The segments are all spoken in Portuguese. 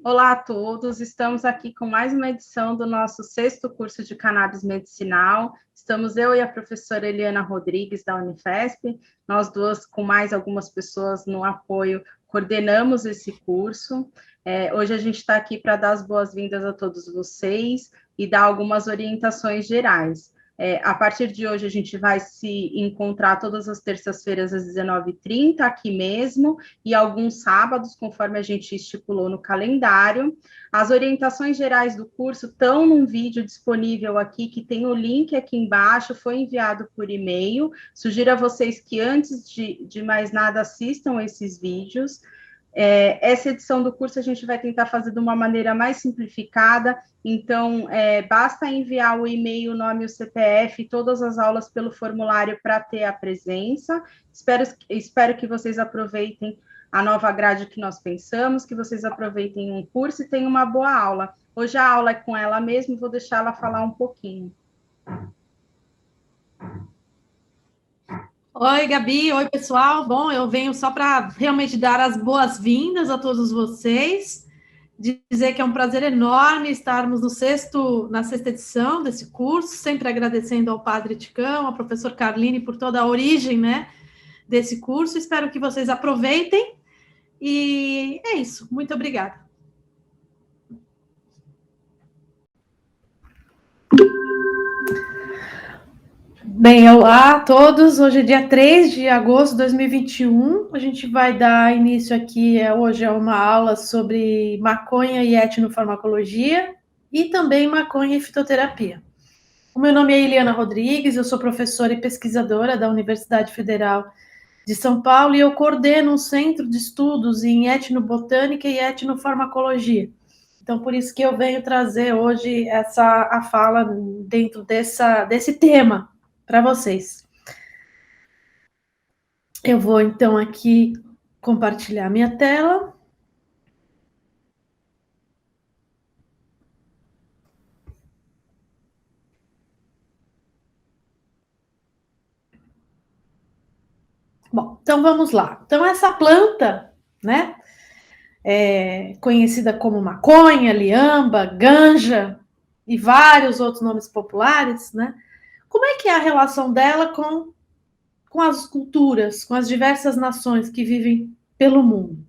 Olá a todos, estamos aqui com mais uma edição do nosso 6º curso de Cannabis Medicinal. Estamos eu e a professora Eliana Rodrigues, da Unifesp. Nós duas, com mais algumas pessoas no apoio, coordenamos esse curso. Hoje a gente está aqui para dar as boas-vindas a todos vocês e dar algumas orientações gerais. A partir de hoje, a gente vai se encontrar todas as terças-feiras às 19h30, aqui mesmo, e alguns sábados, conforme a gente estipulou no calendário. As orientações gerais do curso estão num vídeo disponível aqui, que tem o link aqui embaixo, foi enviado por e-mail. Sugiro a vocês que, antes de mais nada, assistam esses vídeos. Essa edição do curso a gente vai tentar fazer de uma maneira mais simplificada, então basta enviar o e-mail, o nome, o CPF, todas as aulas pelo formulário para ter a presença. Espero que vocês aproveitem a nova grade que nós pensamos, que vocês aproveitem o curso e tenham uma boa aula. Hoje a aula é com ela mesma, vou deixar ela falar um pouquinho. Oi, Gabi. Oi, pessoal. Bom, eu venho só para realmente dar as boas-vindas a todos vocês, dizer que é um prazer enorme estarmos na sexta edição desse curso, sempre agradecendo ao Padre Ticão, ao professor Carline por toda a origem, né, desse curso. Espero que vocês aproveitem e é isso. Muito obrigada. Bem, olá a todos. Hoje é dia 3 de agosto de 2021. A gente vai dar início aqui, hoje, a uma aula sobre maconha e etnofarmacologia e também maconha e fitoterapia. O meu nome é Eliana Rodrigues, eu sou professora e pesquisadora da Universidade Federal de São Paulo e eu coordeno um centro de estudos em etnobotânica e etnofarmacologia. Então, por isso que eu venho trazer hoje a fala dentro desse tema para vocês. Eu vou, então, aqui compartilhar minha tela. Bom, então vamos lá. Então, essa planta, né, conhecida como maconha, liamba, ganja e vários outros nomes populares, né, como é que é a relação dela com as culturas, com as diversas nações que vivem pelo mundo?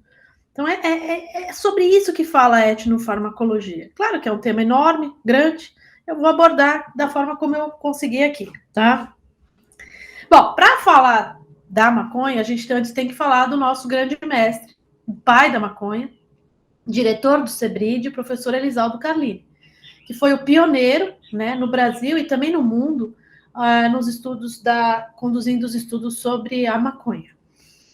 Então, é sobre isso que fala a etnofarmacologia. Claro que é um tema enorme, grande, eu vou abordar da forma como eu consegui aqui, tá? Bom, para falar da maconha, a gente antes tem que falar do nosso grande mestre, o pai da maconha, diretor do CEBRID, o professor Elisaldo Carlini, que foi o pioneiro, né, no Brasil e também no mundo, nos estudos conduzindo os estudos sobre a maconha.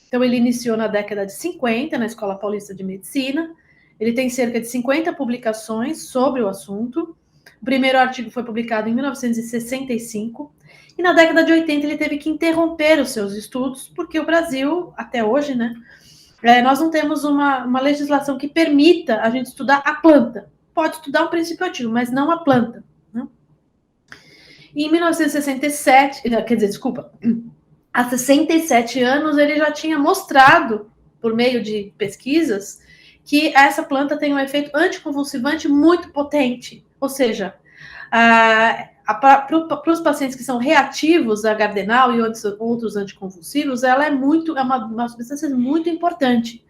Então, ele iniciou na década de 50, na Escola Paulista de Medicina. Ele tem cerca de 50 publicações sobre o assunto. O primeiro artigo foi publicado em 1965. E na década de 80, ele teve que interromper os seus estudos, porque o Brasil, até hoje, né, nós não temos uma legislação que permita a gente estudar a planta. Pode estudar um princípio ativo, mas não a planta. Né? E em 1967, há 67 anos, ele já tinha mostrado, por meio de pesquisas, que essa planta tem um efeito anticonvulsivante muito potente. Ou seja, para os pacientes que são reativos a gardenal e outros anticonvulsivos, ela é uma substância muito importante.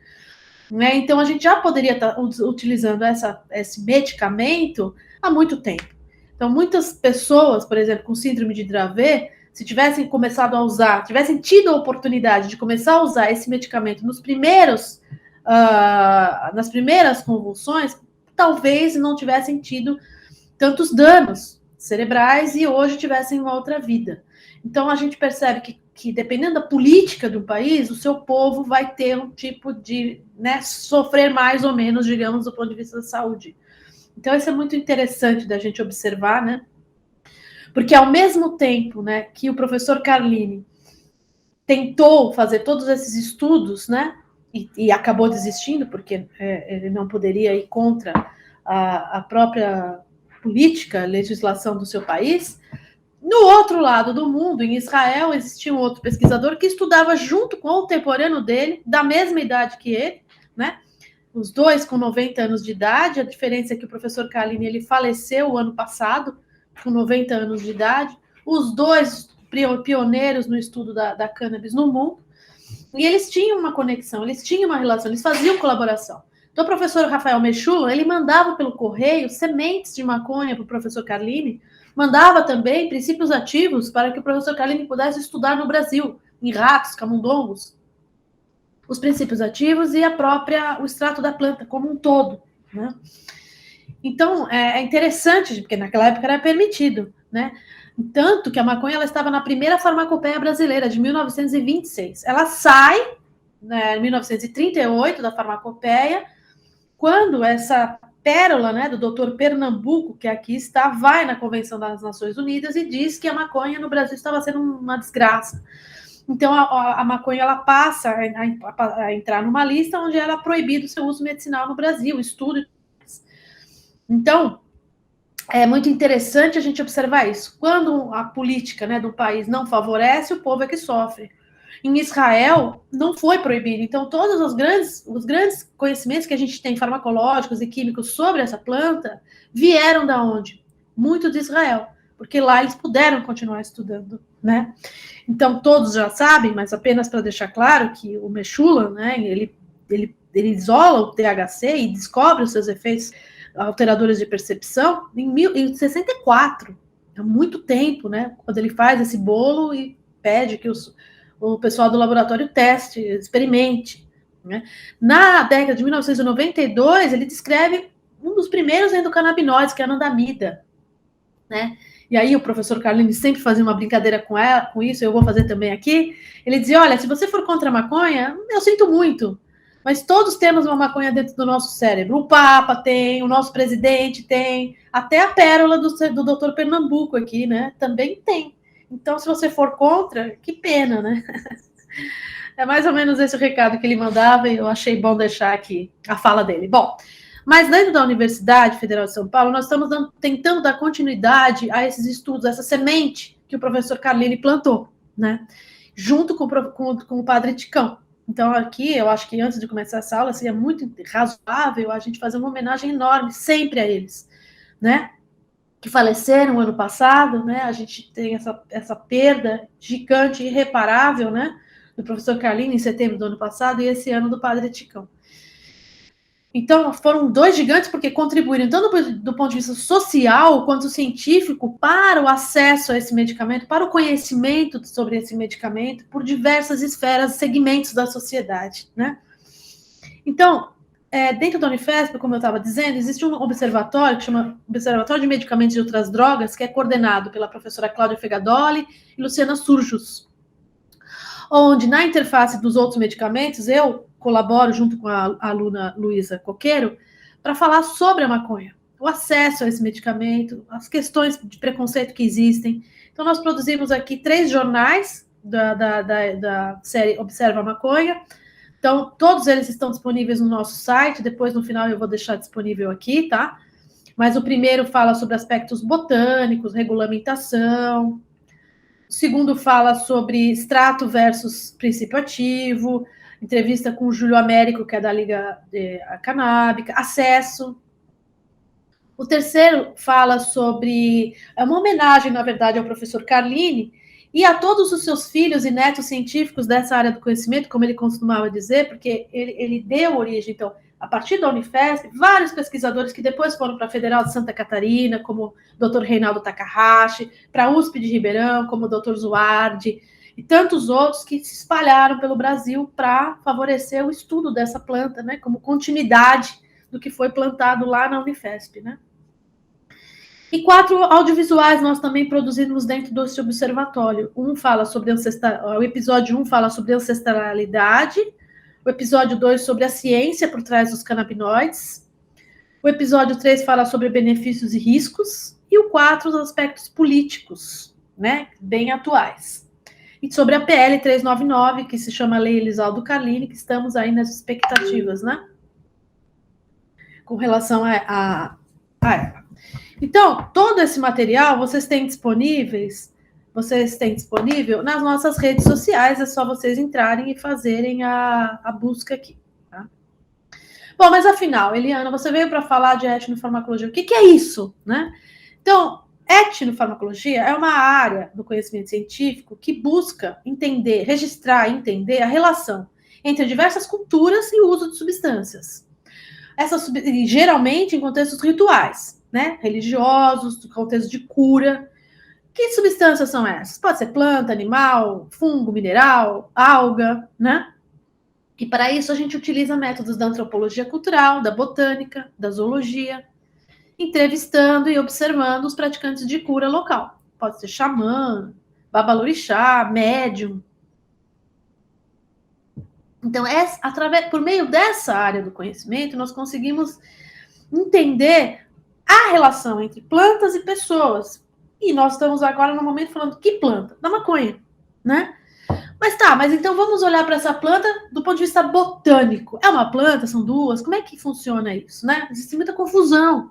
Né? Então, a gente já poderia estar utilizando esse medicamento há muito tempo. Então, muitas pessoas, por exemplo, com síndrome de Dravet, se tivessem começado a usar, tivessem tido a oportunidade de começar a usar esse medicamento nas primeiras convulsões, talvez não tivessem tido tantos danos cerebrais e hoje tivessem uma outra vida. Então, a gente percebe que, dependendo da política do país, o seu povo vai ter um tipo de, né, sofrer mais ou menos, digamos, do ponto de vista da saúde. Então, isso é muito interessante da gente observar, né? Porque, ao mesmo tempo, né, que o professor Carlini tentou fazer todos esses estudos, né, e acabou desistindo, porque ele não poderia ir contra a própria política, legislação do seu país. No outro lado do mundo, em Israel, existia um outro pesquisador que estudava junto com o contemporâneo dele, da mesma idade que ele, né? Os dois com 90 anos de idade. A diferença é que o professor Carlini, ele faleceu o ano passado, com 90 anos de idade. Os dois pioneiros no estudo da cannabis no mundo. E eles tinham uma conexão, eles tinham uma relação, eles faziam colaboração. Então, o professor Rafael Mechoulam, ele mandava pelo correio sementes de maconha para o professor Carlini, mandava também princípios ativos para que o professor Carlini pudesse estudar no Brasil, em ratos, camundongos, os princípios ativos e o extrato da planta como um todo, né? Então, é interessante, porque naquela época era permitido, né? Tanto que a maconha ela estava na primeira farmacopeia brasileira, de 1926. Ela sai, né, em 1938, da farmacopeia, quando essa pérola, né, do doutor Pernambuco, que aqui está, vai na Convenção das Nações Unidas e diz que a maconha no Brasil estava sendo uma desgraça. Então, a maconha ela passa a entrar numa lista onde ela é proibido o seu uso medicinal no Brasil, estudo. Então, é muito interessante a gente observar isso. Quando a política, né, do país não favorece, o povo é que sofre. Em Israel, não foi proibido. Então, todos os grandes conhecimentos que a gente tem, farmacológicos e químicos, sobre essa planta, vieram da onde? Muito de Israel. Porque lá eles puderam continuar estudando, né? Então, todos já sabem, mas apenas para deixar claro que o Mechoulam, né, ele isola o THC e descobre os seus efeitos alteradores de percepção em 64, há muito tempo, né? Quando ele faz esse bolo e pede que o pessoal do laboratório teste, experimente, né? Na década de 1992, ele descreve um dos primeiros endocannabinoides, que é a anandamida, né? E aí o professor Carlini sempre fazia uma brincadeira com isso, eu vou fazer também aqui. Ele dizia, olha, se você for contra a maconha, eu sinto muito, mas todos temos uma maconha dentro do nosso cérebro. O Papa tem, o nosso presidente tem, até a pérola do doutor Pernambuco aqui, né? Também tem. Então, se você for contra, que pena, né? É mais ou menos esse o recado que ele mandava e eu achei bom deixar aqui a fala dele. Bom, mas dentro da Universidade Federal de São Paulo, nós estamos tentando dar continuidade a esses estudos, a essa semente que o professor Carlini plantou, né? Junto com o padre Ticão. Então, aqui, eu acho que antes de começar essa aula, seria muito razoável a gente fazer uma homenagem enorme sempre a eles, né? Que faleceram ano passado, né? A gente tem essa perda gigante, irreparável, né? Do professor Carlini, em setembro do ano passado, e esse ano do padre Ticão. Então, foram dois gigantes porque contribuíram tanto do ponto de vista social quanto científico para o acesso a esse medicamento, para o conhecimento sobre esse medicamento por diversas esferas, segmentos da sociedade, né? Então, dentro da Unifesp, como eu estava dizendo, existe um observatório que chama Observatório de Medicamentos e Outras Drogas, que é coordenado pela professora Cláudia Fegadoli e Luciana Surjus, onde, na interface dos outros medicamentos, eu colaboro junto com a aluna Luísa Coqueiro para falar sobre a maconha, o acesso a esse medicamento, as questões de preconceito que existem. Então, nós produzimos aqui 3 jornais da série Observa a Maconha. Então, todos eles estão disponíveis no nosso site, depois, no final, eu vou deixar disponível aqui, tá? Mas o primeiro fala sobre aspectos botânicos, regulamentação. O segundo fala sobre extrato versus princípio ativo, entrevista com o Júlio Américo, que é da Liga Canábica, acesso. O terceiro fala sobre uma homenagem, na verdade, ao professor Carlini e a todos os seus filhos e netos científicos dessa área do conhecimento, como ele costumava dizer, porque ele deu origem, então, a partir da Unifesp, vários pesquisadores que depois foram para a Federal de Santa Catarina, como o Dr. Reinaldo Takahashi, para a USP de Ribeirão, como o Dr. Zuardi, e tantos outros que se espalharam pelo Brasil para favorecer o estudo dessa planta, né, como continuidade do que foi plantado lá na Unifesp, né? E 4 audiovisuais nós também produzimos dentro desse observatório. O episódio 1 fala sobre ancestralidade, o episódio 2 sobre a ciência por trás dos canabinoides, o episódio 3 fala sobre benefícios e riscos, e o 4 os aspectos políticos, né, bem atuais. E sobre a PL 399, que se chama Lei Elisaldo Carlini, que estamos aí nas expectativas, né, com relação a ela. Então, todo esse material vocês têm disponível nas nossas redes sociais, é só vocês entrarem e fazerem a busca aqui. Tá? Bom, mas afinal, Eliana, você veio para falar de etnofarmacologia. O que é isso? Né? Então, etnofarmacologia é uma área do conhecimento científico que busca entender, registrar e entender a relação entre diversas culturas e o uso de substâncias. Geralmente em contextos rituais, né? Religiosos, no contexto de cura. Que substâncias são essas? Pode ser planta, animal, fungo, mineral, alga, né? E para isso a gente utiliza métodos da antropologia cultural, da botânica, da zoologia, entrevistando e observando os praticantes de cura local. Pode ser xamã, babalorixá, médium. Então, por meio dessa área do conhecimento, nós conseguimos entender a relação entre plantas e pessoas. E nós estamos agora no momento falando que planta? Da maconha, né? Mas então vamos olhar para essa planta do ponto de vista botânico. É uma planta? São duas? Como é que funciona isso, né? Existe muita confusão.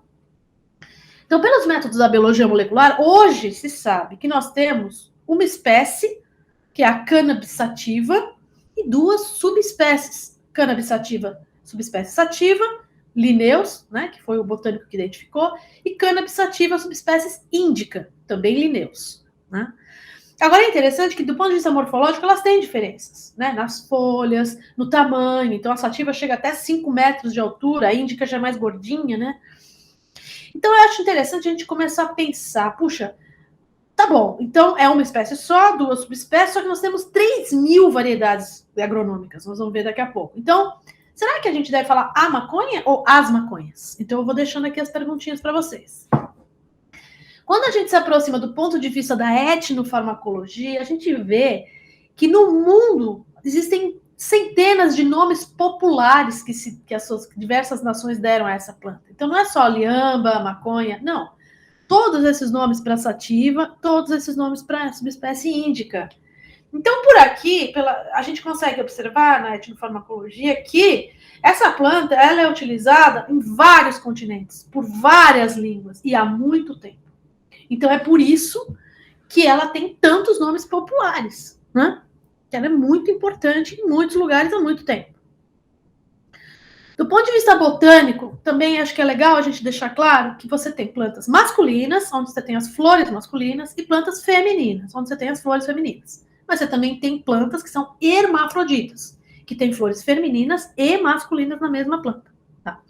Então, pelos métodos da biologia molecular, hoje se sabe que nós temos uma espécie, que é a cannabis sativa, e 2 subespécies. Cannabis sativa, subespécie sativa, Linnaeus, né, que foi o botânico que identificou, e cannabis sativa, subespécies índica, também Linnaeus. Né? Agora é interessante que, do ponto de vista morfológico, elas têm diferenças, né? Nas folhas, no tamanho. Então, a sativa chega até 5 metros de altura, a índica já é mais gordinha, né? Então, eu acho interessante a gente começar a pensar, puxa, tá bom, então é uma espécie só, 2 subespécies, só que nós temos 3.000 variedades agronômicas, nós vamos ver daqui a pouco. Então, será que a gente deve falar a maconha ou as maconhas? Então, eu vou deixando aqui as perguntinhas para vocês. Quando a gente se aproxima do ponto de vista da etnofarmacologia, a gente vê que no mundo existem centenas de nomes populares que as suas diversas nações deram a essa planta. Então, não é só liamba, maconha, não. Todos esses nomes para sativa, todos esses nomes para subespécie índica. Então, por aqui, a gente consegue observar na etnofarmacologia que essa planta ela é utilizada em vários continentes, por várias línguas, e há muito tempo. Então, é por isso que ela tem tantos nomes populares, né? Que ela é muito importante em muitos lugares há muito tempo. Do ponto de vista botânico, também acho que é legal a gente deixar claro que você tem plantas masculinas, onde você tem as flores masculinas, e plantas femininas, onde você tem as flores femininas. Mas você também tem plantas que são hermafroditas, que têm flores femininas e masculinas na mesma planta. Tá?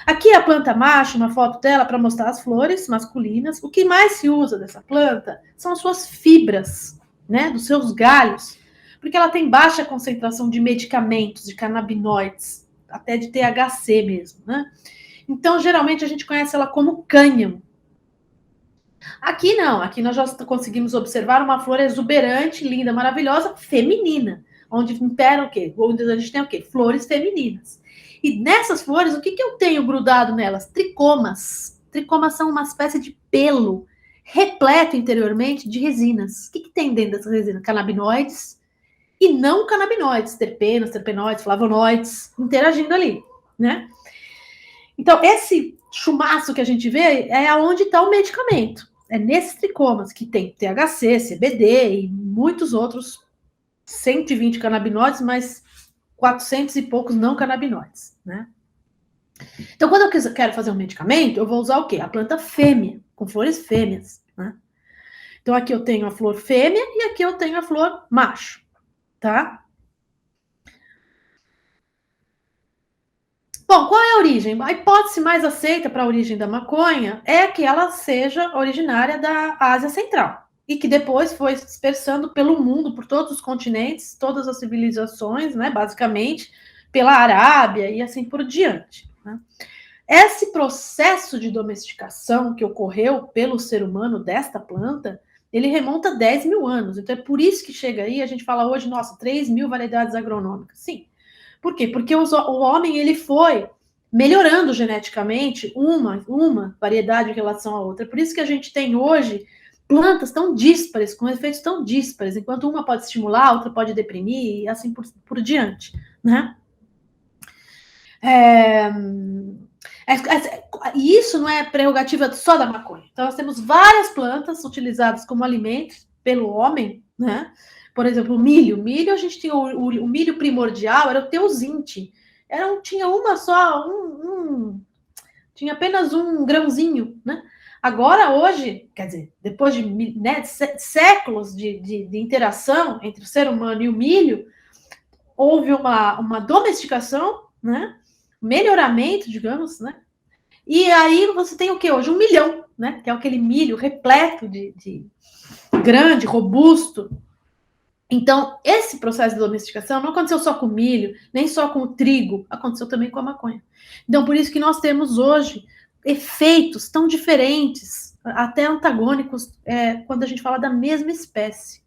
Aqui a planta macho, uma foto dela para mostrar as flores masculinas. O que mais se usa dessa planta são as suas fibras, né, dos seus galhos, porque ela tem baixa concentração de medicamentos, de canabinoides, até de THC mesmo, né? Então, geralmente, a gente conhece ela como cânhamo. Aqui não, aqui nós já conseguimos observar uma flor exuberante, linda, maravilhosa, feminina, onde impera o quê? Onde a gente tem o quê? Flores femininas. E nessas flores, o que eu tenho grudado nelas? Tricomas. Tricomas são uma espécie de pelo repleto interiormente de resinas. O que tem dentro dessas resinas? Canabinoides e não canabinoides, terpenos, terpenoides, flavonoides, interagindo ali, né? Então, esse chumaço que a gente vê é onde está o medicamento. É nesses tricomas que tem THC, CBD e muitos outros, 120 canabinoides, mas 400 e poucos não canabinoides, né? Então, quando eu quero fazer um medicamento, eu vou usar o quê? A planta fêmea, com flores fêmeas, né? Então, aqui eu tenho a flor fêmea e aqui eu tenho a flor macho, tá? Bom, qual é a origem? A hipótese mais aceita para a origem da maconha é que ela seja originária da Ásia Central e que depois foi se dispersando pelo mundo, por todos os continentes, todas as civilizações, né, basicamente, pela Arábia e assim por diante. Né? esse processo de domesticação que ocorreu pelo ser humano desta planta, ele remonta a 10 mil anos. Então, é por isso que chega aí, a gente fala hoje, nossa, 3 mil variedades agronômicas. Sim. Por quê? Porque o homem, ele foi melhorando geneticamente uma variedade em relação à outra. Por isso que a gente tem hoje plantas tão díspares, com efeitos tão díspares, enquanto uma pode estimular, a outra pode deprimir, e assim por diante, né? E isso não é prerrogativa só da maconha. Então, nós temos várias plantas utilizadas como alimentos pelo homem, né? Por exemplo, o milho. O milho, a gente tinha o milho primordial, era o teosinte. Tinha uma só, tinha apenas um grãozinho, né? Agora, hoje, quer dizer, depois de séculos de interação entre o ser humano e o milho, houve uma domesticação, né? Melhoramento, digamos, né? E aí você tem o que hoje? 1 milhão, né? Que é aquele milho repleto de grande, robusto. Então, esse processo de domesticação não aconteceu só com o milho, nem só com o trigo, aconteceu também com a maconha. Então, por isso que nós temos hoje efeitos tão diferentes, até antagônicos, quando a gente fala da mesma espécie,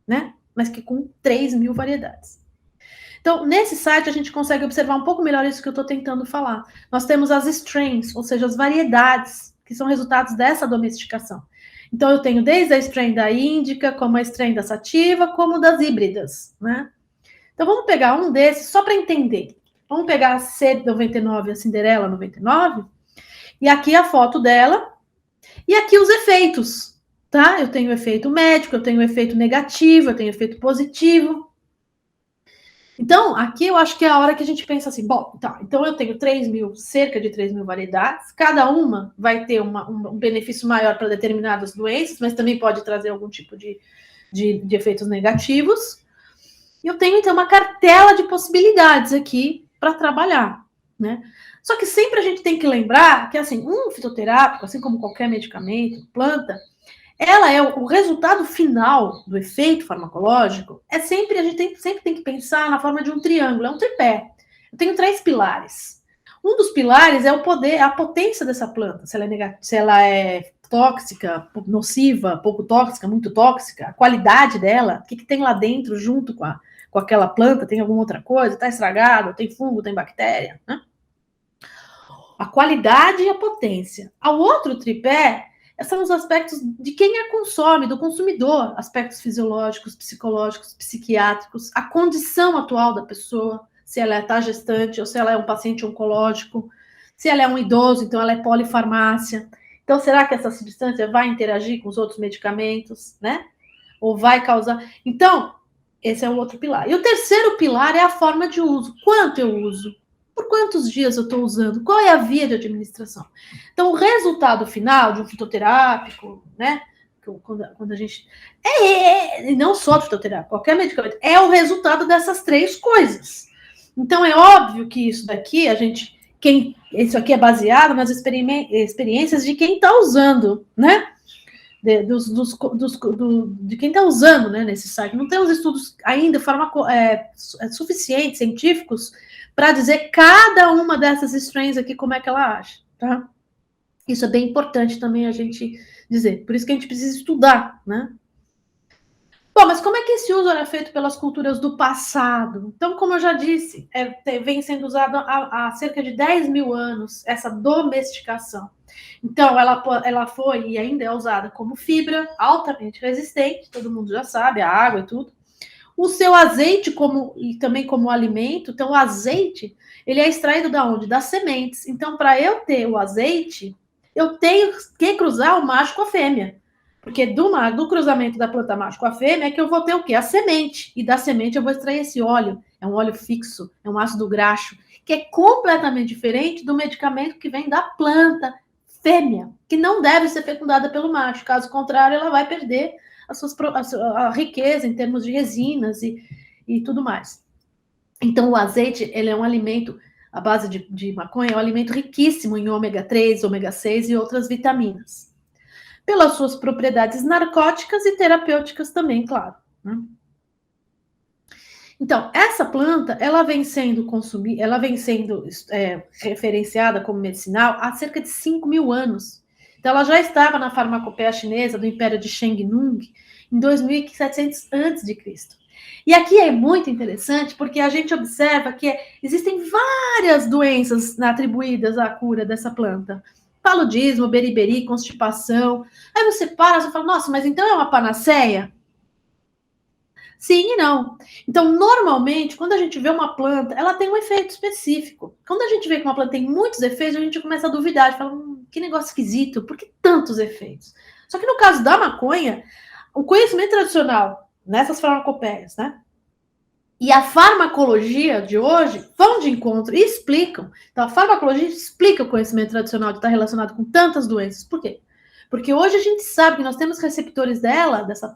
né? Mas que com 3 mil variedades. Então, nesse site, a gente consegue observar um pouco melhor isso que eu estou tentando falar. Nós temos as strains, ou seja, as variedades, que são resultados dessa domesticação. Então, eu tenho desde a strain da índica, como a strain da sativa, como das híbridas, né? Então, vamos pegar um desses só para entender. Vamos pegar a C99, a Cinderela 99, e aqui a foto dela, e aqui os efeitos, tá? Eu tenho efeito médico, eu tenho efeito negativo, eu tenho efeito positivo. Então, aqui eu acho que é a hora que a gente pensa assim, bom, tá, então eu tenho cerca de 3 mil variedades, cada uma vai ter um benefício maior para determinadas doenças, mas também pode trazer algum tipo de efeitos negativos. E eu tenho, então, uma cartela de possibilidades aqui para trabalhar, né? Só que sempre a gente tem que lembrar que, assim, um fitoterápico, assim como qualquer medicamento, planta, ela é o resultado final do efeito farmacológico, a gente sempre tem que pensar na forma de um triângulo, é um tripé. Eu tenho 3 pilares. Um dos pilares é o poder, a potência dessa planta, se ela é tóxica, nociva, pouco tóxica, muito tóxica, a qualidade dela, o que tem lá dentro junto com aquela planta, tem alguma outra coisa, está estragado, tem fungo, tem bactéria, né? A qualidade e a potência. O outro tripé são os aspectos de quem a consome, do consumidor, aspectos fisiológicos, psicológicos, psiquiátricos, a condição atual da pessoa, se ela está gestante ou se ela é um paciente oncológico, se ela é um idoso, então ela é polifarmácia. Então, será que essa substância vai interagir com os outros medicamentos, né? Ou vai causar... Então, esse é o outro pilar. E o terceiro pilar é a forma de uso. Quanto eu uso? Por quantos dias eu estou usando? Qual é a via de administração? Então, o resultado final de um fitoterápico, né? Quando a gente... não só do fitoterápico, qualquer medicamento, é o resultado dessas 3 coisas. Então, é óbvio que isso daqui, isso aqui é baseado nas experiências de quem está usando, né? De quem está usando, né, nesse site. Não temos estudos ainda suficientes, científicos, para dizer cada uma dessas strains aqui como é que ela age, tá? Isso é bem importante também a gente dizer. Por isso que a gente precisa estudar, né? Bom, mas como é que esse uso era feito pelas culturas do passado? Então, como eu já disse, vem sendo usado há cerca de 10 mil anos, essa domesticação. Então, ela foi e ainda é usada como fibra, altamente resistente, todo mundo já sabe, a água e tudo. O seu azeite e também como alimento, então o azeite, ele é extraído da onde? Das sementes. Então, para eu ter o azeite, eu tenho que cruzar o macho com a fêmea. Porque do cruzamento da planta macho com a fêmea é que eu vou ter o quê? A semente. E da semente eu vou extrair esse óleo. É um óleo fixo, é um ácido graxo, que é completamente diferente do medicamento que vem da planta fêmea, que não deve ser fecundada pelo macho. Caso contrário, ela vai perder a riqueza em termos de resinas e tudo mais. Então, o azeite, ele é um alimento, a base de maconha, é um alimento riquíssimo em ômega 3, ômega 6 e outras vitaminas. Pelas suas propriedades narcóticas e terapêuticas também, claro. Né? Então, essa planta, ela vem sendo consumida, ela vem sendo referenciada como medicinal há cerca de 5.000 anos. Então, ela já estava na farmacopeia chinesa do Império de Shang Nung em 2700 a.C. E aqui é muito interessante porque a gente observa que existem várias doenças atribuídas à cura dessa planta. Paludismo, beriberi, constipação. Aí você para e fala, nossa, mas então é uma panaceia? Sim e não. Então, normalmente, quando a gente vê uma planta, ela tem um efeito específico. Quando a gente vê que uma planta tem muitos efeitos, a gente começa a duvidar, a fala, que negócio esquisito, por que tantos efeitos? Só que no caso da maconha, o conhecimento tradicional nessas farmacopeias, né? E a farmacologia de hoje vão de encontro e explicam. Então, a farmacologia explica o conhecimento tradicional de estar relacionado com tantas doenças. Por quê? Porque hoje a gente sabe que nós temos receptores dessa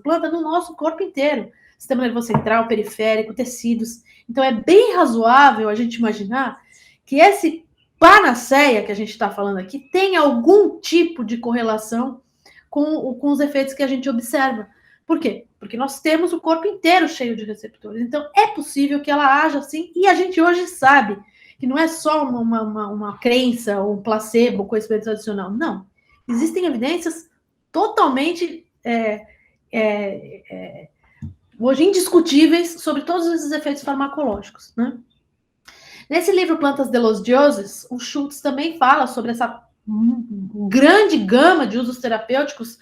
planta no nosso corpo inteiro. Sistema nervoso central, periférico, tecidos. Então, é bem razoável a gente imaginar que esse panaceia que a gente está falando aqui tem algum tipo de correlação com os efeitos que a gente observa. Por quê? Porque nós temos o corpo inteiro cheio de receptores. Então, é possível que ela haja assim, e a gente hoje sabe que não é só uma crença ou um placebo, conhecimento tradicional. Não. Existem evidências totalmente hoje indiscutíveis sobre todos esses efeitos farmacológicos, né? Nesse livro Plantas de los Dioses, o Schultz também fala sobre essa grande gama de usos terapêuticos,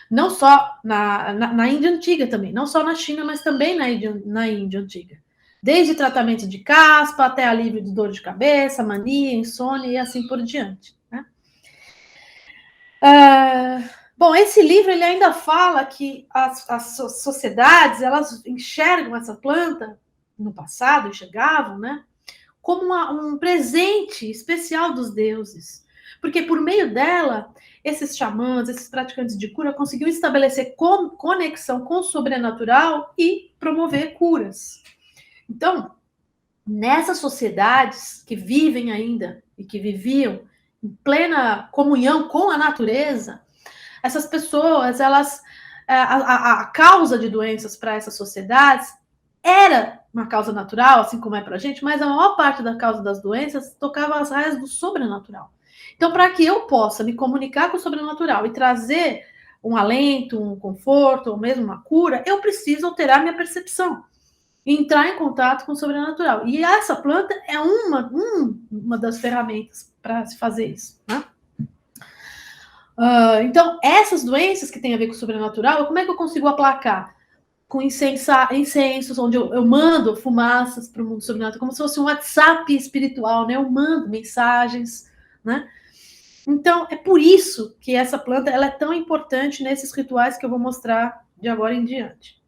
não só na Índia Antiga também, não só na China, mas também na Índia Antiga. Desde tratamento de caspa até alívio de dor de cabeça, mania, insônia e assim por diante. Né? Bom, esse livro ele ainda fala que as sociedades elas enxergam essa planta, no passado enxergavam, né, como um presente especial dos deuses. Porque por meio dela, esses xamãs, esses praticantes de cura conseguiam estabelecer conexão com o sobrenatural e promover curas. Então, nessas sociedades que vivem ainda e que viviam em plena comunhão com a natureza, essas pessoas, elas, a causa de doenças para essas sociedades era uma causa natural, assim como é para a gente, mas a maior parte da causa das doenças tocava as raias do sobrenatural. Então, para que eu possa me comunicar com o sobrenatural e trazer um alento, um conforto, ou mesmo uma cura, eu preciso alterar minha percepção e entrar em contato com o sobrenatural. E essa planta é uma das ferramentas para se fazer isso, né? Então, essas doenças que têm a ver com o sobrenatural, como é que eu consigo aplacar? Com incensos, onde eu mando fumaças para o mundo sobrenatural, como se fosse um WhatsApp espiritual, né? Eu mando mensagens, né? Então, é por isso que essa planta ela é tão importante nesses rituais que eu vou mostrar de agora em diante.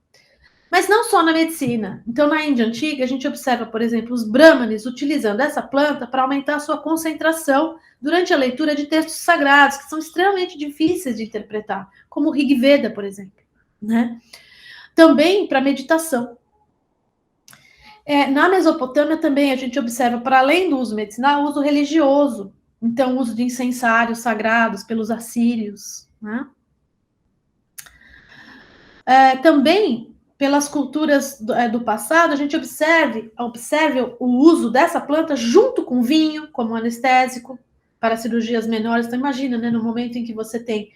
Mas não só na medicina. Então, na Índia Antiga, a gente observa, por exemplo, os brahmanes utilizando essa planta para aumentar a sua concentração durante a leitura de textos sagrados, que são extremamente difíceis de interpretar, como o Rig Veda, por exemplo, né? Também para meditação. Na Mesopotâmia também a gente observa, para além do uso medicinal, o uso religioso. Então, o uso de incensários sagrados pelos assírios. Né? Também, pelas culturas do passado, a gente observe o uso dessa planta junto com vinho, como anestésico, para cirurgias menores. Então, imagina, né, no momento em que você tem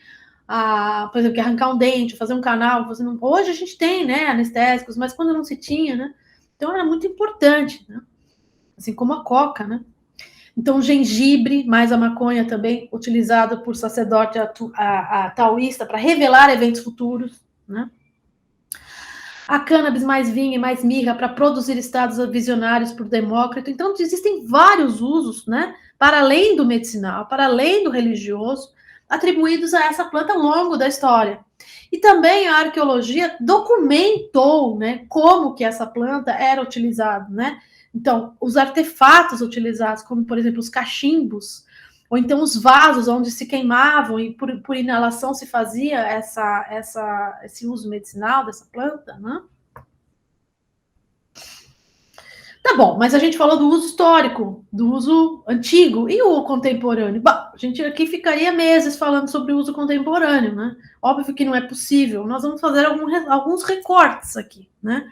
por exemplo, que arrancar um dente, fazer um canal, hoje a gente tem, né, anestésicos, mas quando não se tinha, né, então era muito importante, né, assim como a coca, né, então o gengibre, mais a maconha também, utilizado por sacerdote a taoísta para revelar eventos futuros, né, a cannabis mais vinho e mais mirra para produzir estados visionários por Demócrito. Então existem vários usos, né, para além do medicinal, para além do religioso, atribuídos a essa planta ao longo da história. E também a arqueologia documentou, né, como que essa planta era utilizada, né? Então, os artefatos utilizados, como, por exemplo, os cachimbos, ou então os vasos onde se queimavam e por inalação se fazia esse uso medicinal dessa planta, né? Tá bom, mas a gente falou do uso histórico, do uso antigo e o contemporâneo. Bom, a gente aqui ficaria meses falando sobre o uso contemporâneo, né? Óbvio que não é possível. Nós vamos fazer alguns recortes aqui, né?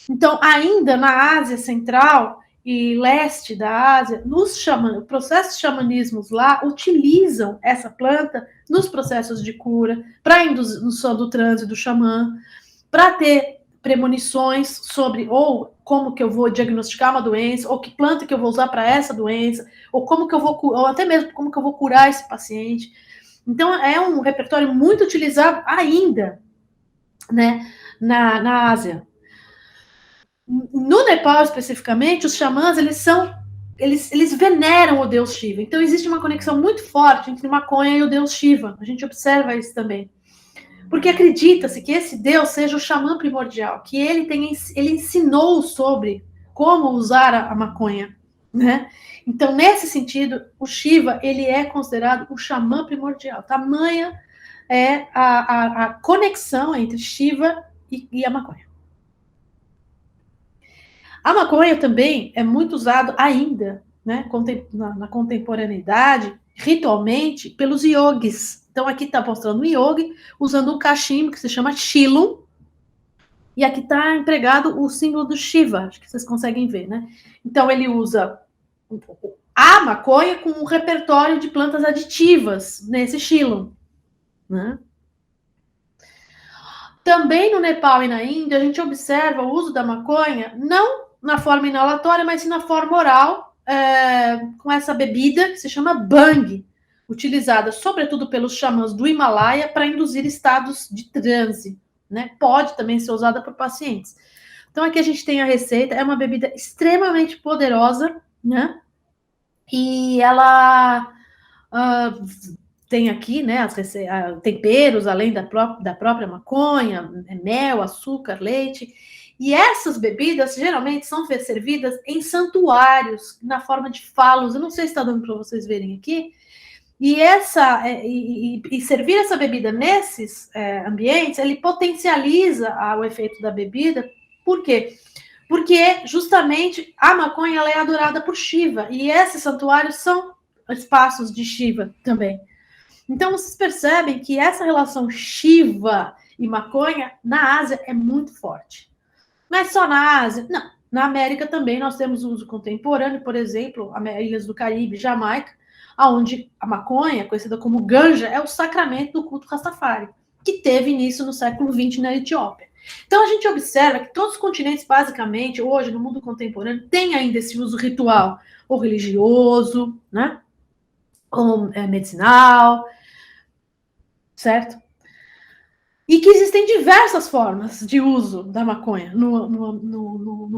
Então, ainda na Ásia Central e Leste da Ásia, nos processos de xamanismos lá utilizam essa planta nos processos de cura, para indução do transe do xamã, para ter premonições sobre ou como que eu vou diagnosticar uma doença, ou que planta que eu vou usar para essa doença, ou como que eu vou, ou até mesmo como que eu vou curar esse paciente. Então, é um repertório muito utilizado ainda, né, na Ásia. No Nepal, especificamente, os xamãs, eles veneram o deus Shiva. Então, existe uma conexão muito forte entre maconha e o deus Shiva. A gente observa isso também. Porque acredita-se que esse deus seja o xamã primordial, que ele ensinou sobre como usar a maconha, né? Então, nesse sentido, o Shiva, ele é considerado o xamã primordial. Tamanha é a conexão entre Shiva e a maconha. A maconha também é muito usada ainda, né, na contemporaneidade, ritualmente, pelos yogis. Então, aqui está mostrando um yogi usando um cachimbo que se chama Shilum, e aqui está empregado o símbolo do Shiva, acho que vocês conseguem ver, né? Então, ele usa a maconha com um repertório de plantas aditivas nesse Shilum, né? Também no Nepal e na Índia, a gente observa o uso da maconha, não na forma inalatória, mas sim na forma oral, com essa bebida que se chama bang, utilizada sobretudo pelos xamãs do Himalaia para induzir estados de transe, né? Pode também ser usada por pacientes. Então aqui a gente tem a receita, é uma bebida extremamente poderosa, né? E ela tem aqui, né, temperos, além da própria maconha, mel, açúcar, leite. E essas bebidas, geralmente, são servidas em santuários, na forma de falos. Eu não sei se está dando para vocês verem aqui. E servir essa bebida nesses ambientes, ele potencializa o efeito da bebida. Por quê? Porque, justamente, a maconha ela é adorada por Shiva. E esses santuários são espaços de Shiva também. Então, vocês percebem que essa relação Shiva e maconha na Ásia é muito forte. Mas só na Ásia? Não. Na América também nós temos uso contemporâneo, por exemplo, ilhas do Caribe, Jamaica, onde a maconha, conhecida como ganja, é o sacramento do culto Rastafari, que teve início no século XX na Etiópia. Então, a gente observa que todos os continentes, basicamente, hoje, no mundo contemporâneo, têm ainda esse uso ritual, ou religioso, né? Ou medicinal, certo? E que existem diversas formas de uso da maconha no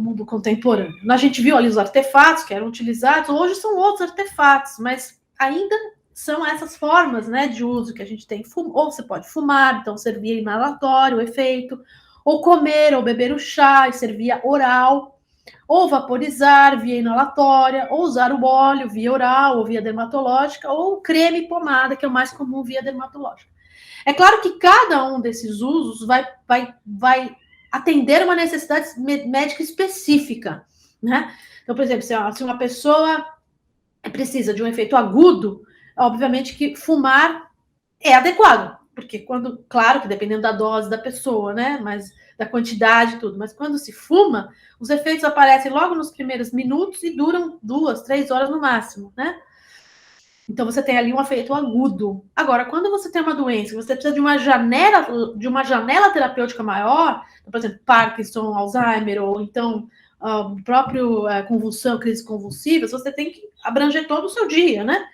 mundo contemporâneo. A gente viu ali os artefatos que eram utilizados, hoje são outros artefatos, mas ainda são essas formas, né, de uso que a gente tem. Ou você pode fumar, então servia inalatório o efeito, ou comer ou beber o chá e servia oral, ou vaporizar via inalatória, ou usar o óleo via oral ou via dermatológica, ou creme e pomada, que é o mais comum via dermatológica. É claro que cada um desses usos vai atender uma necessidade médica específica, né? Então, por exemplo, se uma pessoa precisa de um efeito agudo, obviamente que fumar é adequado, porque claro que dependendo da dose da pessoa, né? Mas da quantidade e tudo, mas quando se fuma, os efeitos aparecem logo nos primeiros minutos e duram 2, 3 horas no máximo, né? Então, você tem ali um efeito agudo. Agora, quando você tem uma doença, você precisa de uma janela terapêutica maior, por exemplo, Parkinson, Alzheimer, ou então próprio convulsão, crise convulsivas, você tem que abranger todo o seu dia, né?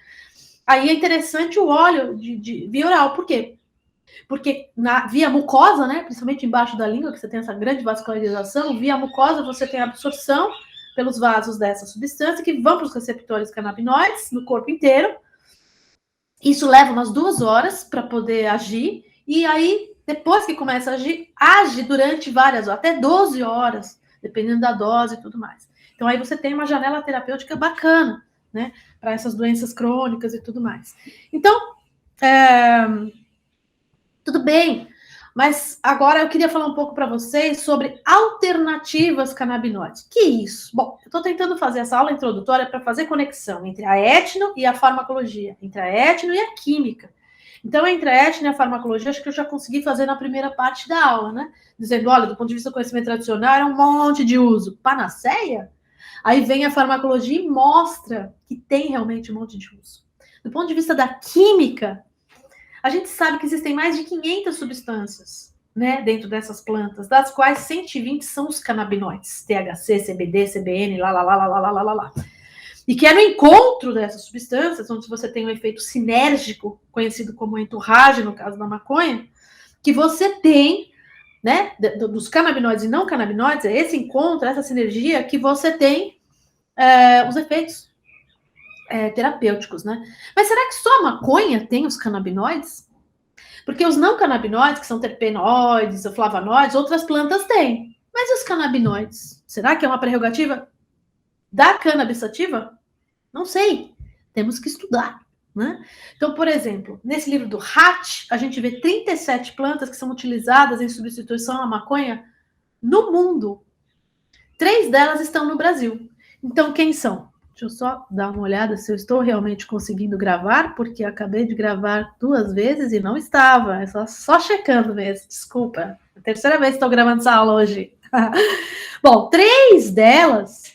Aí é interessante o óleo de via oral. Por quê? Porque via mucosa, né, principalmente embaixo da língua, que você tem essa grande vascularização, via mucosa você tem a absorção pelos vasos dessa substância que vão para os receptores canabinoides no corpo inteiro. Isso leva umas 2 horas para poder agir, e aí, depois que começa a agir, age durante várias horas, até 12 horas, dependendo da dose e tudo mais. Então, aí você tem uma janela terapêutica bacana, né, para essas doenças crônicas e tudo mais. Então, tudo bem, mas agora eu queria falar um pouco para vocês sobre alternativas canabinoides. Que isso? Bom, eu estou tentando fazer essa aula introdutória para fazer conexão entre a etno e a farmacologia, entre a etno e a química. Então, entre a etno e a farmacologia, acho que eu já consegui fazer na primeira parte da aula, né? Dizendo, olha, do ponto de vista do conhecimento tradicional, é um monte de uso. Panaceia? Aí vem a farmacologia e mostra que tem realmente um monte de uso. Do ponto de vista da química, a gente sabe que existem mais de 500 substâncias, né, dentro dessas plantas, das quais 120 são os canabinoides, THC, CBD, CBN, lá. E que é no encontro dessas substâncias, onde você tem um efeito sinérgico, conhecido como entorragem, no caso da maconha, que você tem, né, dos canabinoides e não canabinoides, é esse encontro, essa sinergia que você tem os efeitos terapêuticos, né? Mas será que só a maconha tem os canabinoides? Porque os não canabinoides, que são terpenoides, flavonoides, outras plantas têm. Mas e os canabinoides? Será que é uma prerrogativa da cannabis sativa? Não sei. Temos que estudar, né? Então, por exemplo, nesse livro do Hatch, a gente vê 37 plantas que são utilizadas em substituição à maconha no mundo. 3 delas estão no Brasil. Então, quem são? Deixa eu só dar uma olhada se eu estou realmente conseguindo gravar, porque acabei de gravar 2 vezes e não estava. É só checando mesmo, desculpa. É a terceira vez que estou gravando essa aula hoje. Bom, 3 delas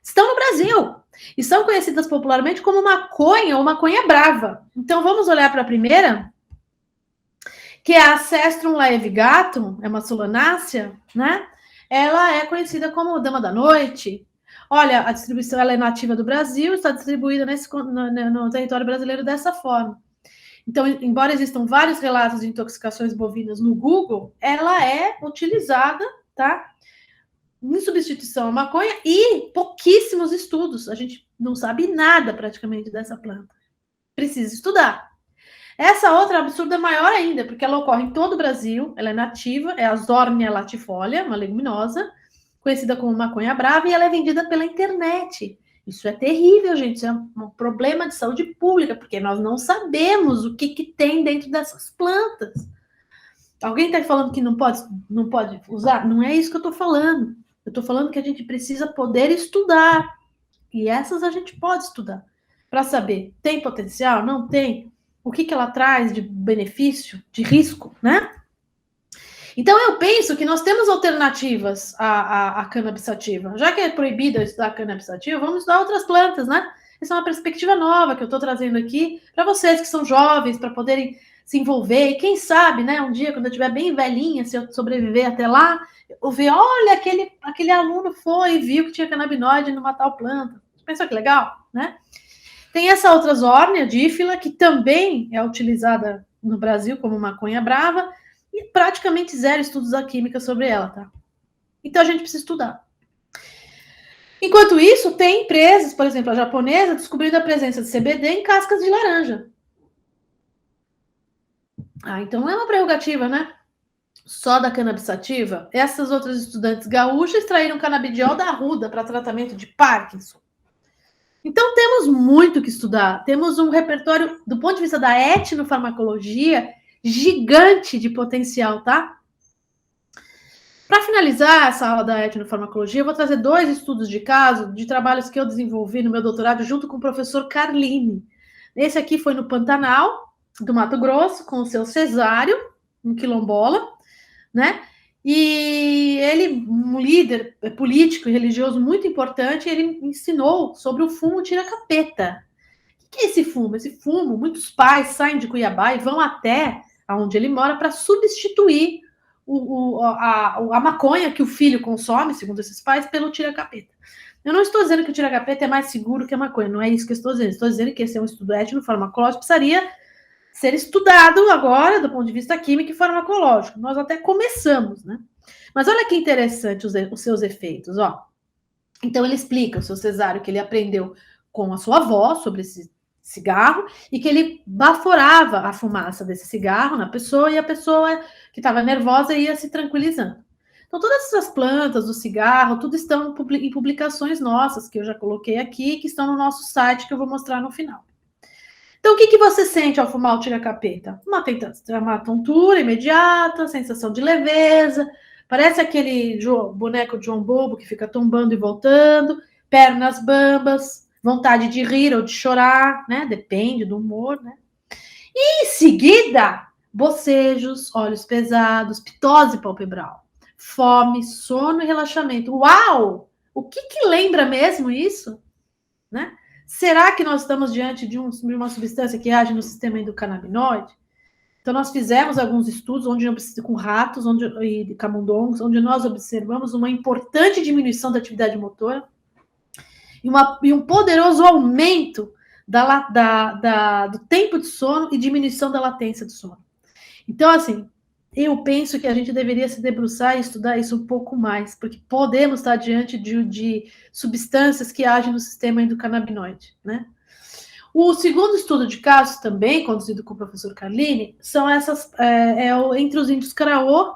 estão no Brasil e são conhecidas popularmente como maconha ou maconha brava. Então, vamos olhar para a primeira, que é a Cestrum laevigatum, é uma solanácea, né? Ela é conhecida como dama da noite. Olha, a distribuição ela é nativa do Brasil, está distribuída no território brasileiro dessa forma. Então, embora existam vários relatos de intoxicações bovinas no Google, ela é utilizada, tá? Em substituição à maconha e pouquíssimos estudos. A gente não sabe nada praticamente dessa planta. Precisa estudar. Essa outra absurda é maior ainda, porque ela ocorre em todo o Brasil, ela é nativa, é a Zornia latifolia, uma leguminosa, conhecida como maconha brava, e ela é vendida pela internet. Isso é terrível, gente, isso é um problema de saúde pública, porque nós não sabemos o que tem dentro dessas plantas. Alguém está falando que não pode usar? Não é isso que eu estou falando. Eu estou falando que a gente precisa poder estudar, e essas a gente pode estudar, para saber, tem potencial? Não tem? O que ela traz de benefício, de risco, né? Então, eu penso que nós temos alternativas à cannabis sativa. Já que é proibido estudar cannabis sativa, vamos estudar outras plantas, né? Essa é uma perspectiva nova que eu estou trazendo aqui para vocês que são jovens, para poderem se envolver. E quem sabe, né, um dia, quando eu estiver bem velhinha, se eu sobreviver até lá, eu ver, olha, aquele aluno foi e viu que tinha canabinoide numa tal planta. Pensa que legal, né? Tem essa outra Zornia dífila, que também é utilizada no Brasil como maconha brava, e praticamente zero estudos da química sobre ela, tá? Então a gente precisa estudar. Enquanto isso, tem empresas, por exemplo, a japonesa, descobrindo a presença de CBD em cascas de laranja. Então não é uma prerrogativa, né? Só da cannabis sativa. Essas outras estudantes gaúchas extraíram canabidiol da arruda para tratamento de Parkinson. Então, temos muito que estudar. Temos um repertório, do ponto de vista da etnofarmacologia, gigante de potencial, tá? Para finalizar essa aula da etnofarmacologia, eu vou trazer 2 estudos de caso de trabalhos que eu desenvolvi no meu doutorado junto com o professor Carline. Esse aqui foi no Pantanal, do Mato Grosso, com o seu Cesário, um quilombola, né? E ele, um líder político e religioso muito importante, ele ensinou sobre o fumo tira-capeta. O que é esse fumo? Esse fumo, muitos pais saem de Cuiabá e vão até onde ele mora para substituir a maconha que o filho consome, segundo esses pais, pelo tira-capeta. Eu não estou dizendo que o tira-capeta é mais seguro que a maconha, não é isso que eu estou dizendo. Estou dizendo que esse é um estudo étnico-farmacológico, precisaria ser estudado agora do ponto de vista químico e farmacológico. Nós até começamos, né? Mas olha que interessante os seus efeitos, ó. Então ele explica o seu Cesário que ele aprendeu com a sua avó sobre esse cigarro e que ele baforava a fumaça desse cigarro na pessoa e a pessoa que estava nervosa ia se tranquilizando. Então todas essas plantas do cigarro, tudo estão em publicações nossas que eu já coloquei aqui, que estão no nosso site que eu vou mostrar no final. Então, o que você sente ao fumar o tira-capeta? Uma tontura imediata, sensação de leveza, parece aquele boneco de João Bobo que fica tombando e voltando, pernas bambas, vontade de rir ou de chorar, né? Depende do humor, né? Em seguida, bocejos, olhos pesados, pitose palpebral, fome, sono e relaxamento. Uau! O que lembra mesmo isso? Né? Será que nós estamos diante de uma substância que age no sistema endocannabinoide? Então, nós fizemos alguns estudos com ratos e camundongos, onde nós observamos uma importante diminuição da atividade motora e um poderoso aumento do tempo de sono e diminuição da latência do sono. Então, assim, eu penso que a gente deveria se debruçar e estudar isso um pouco mais, porque podemos estar diante de substâncias que agem no sistema endocannabinoide, né? O segundo estudo de casos, também conduzido com o professor Carlini, são entre os índios Craô,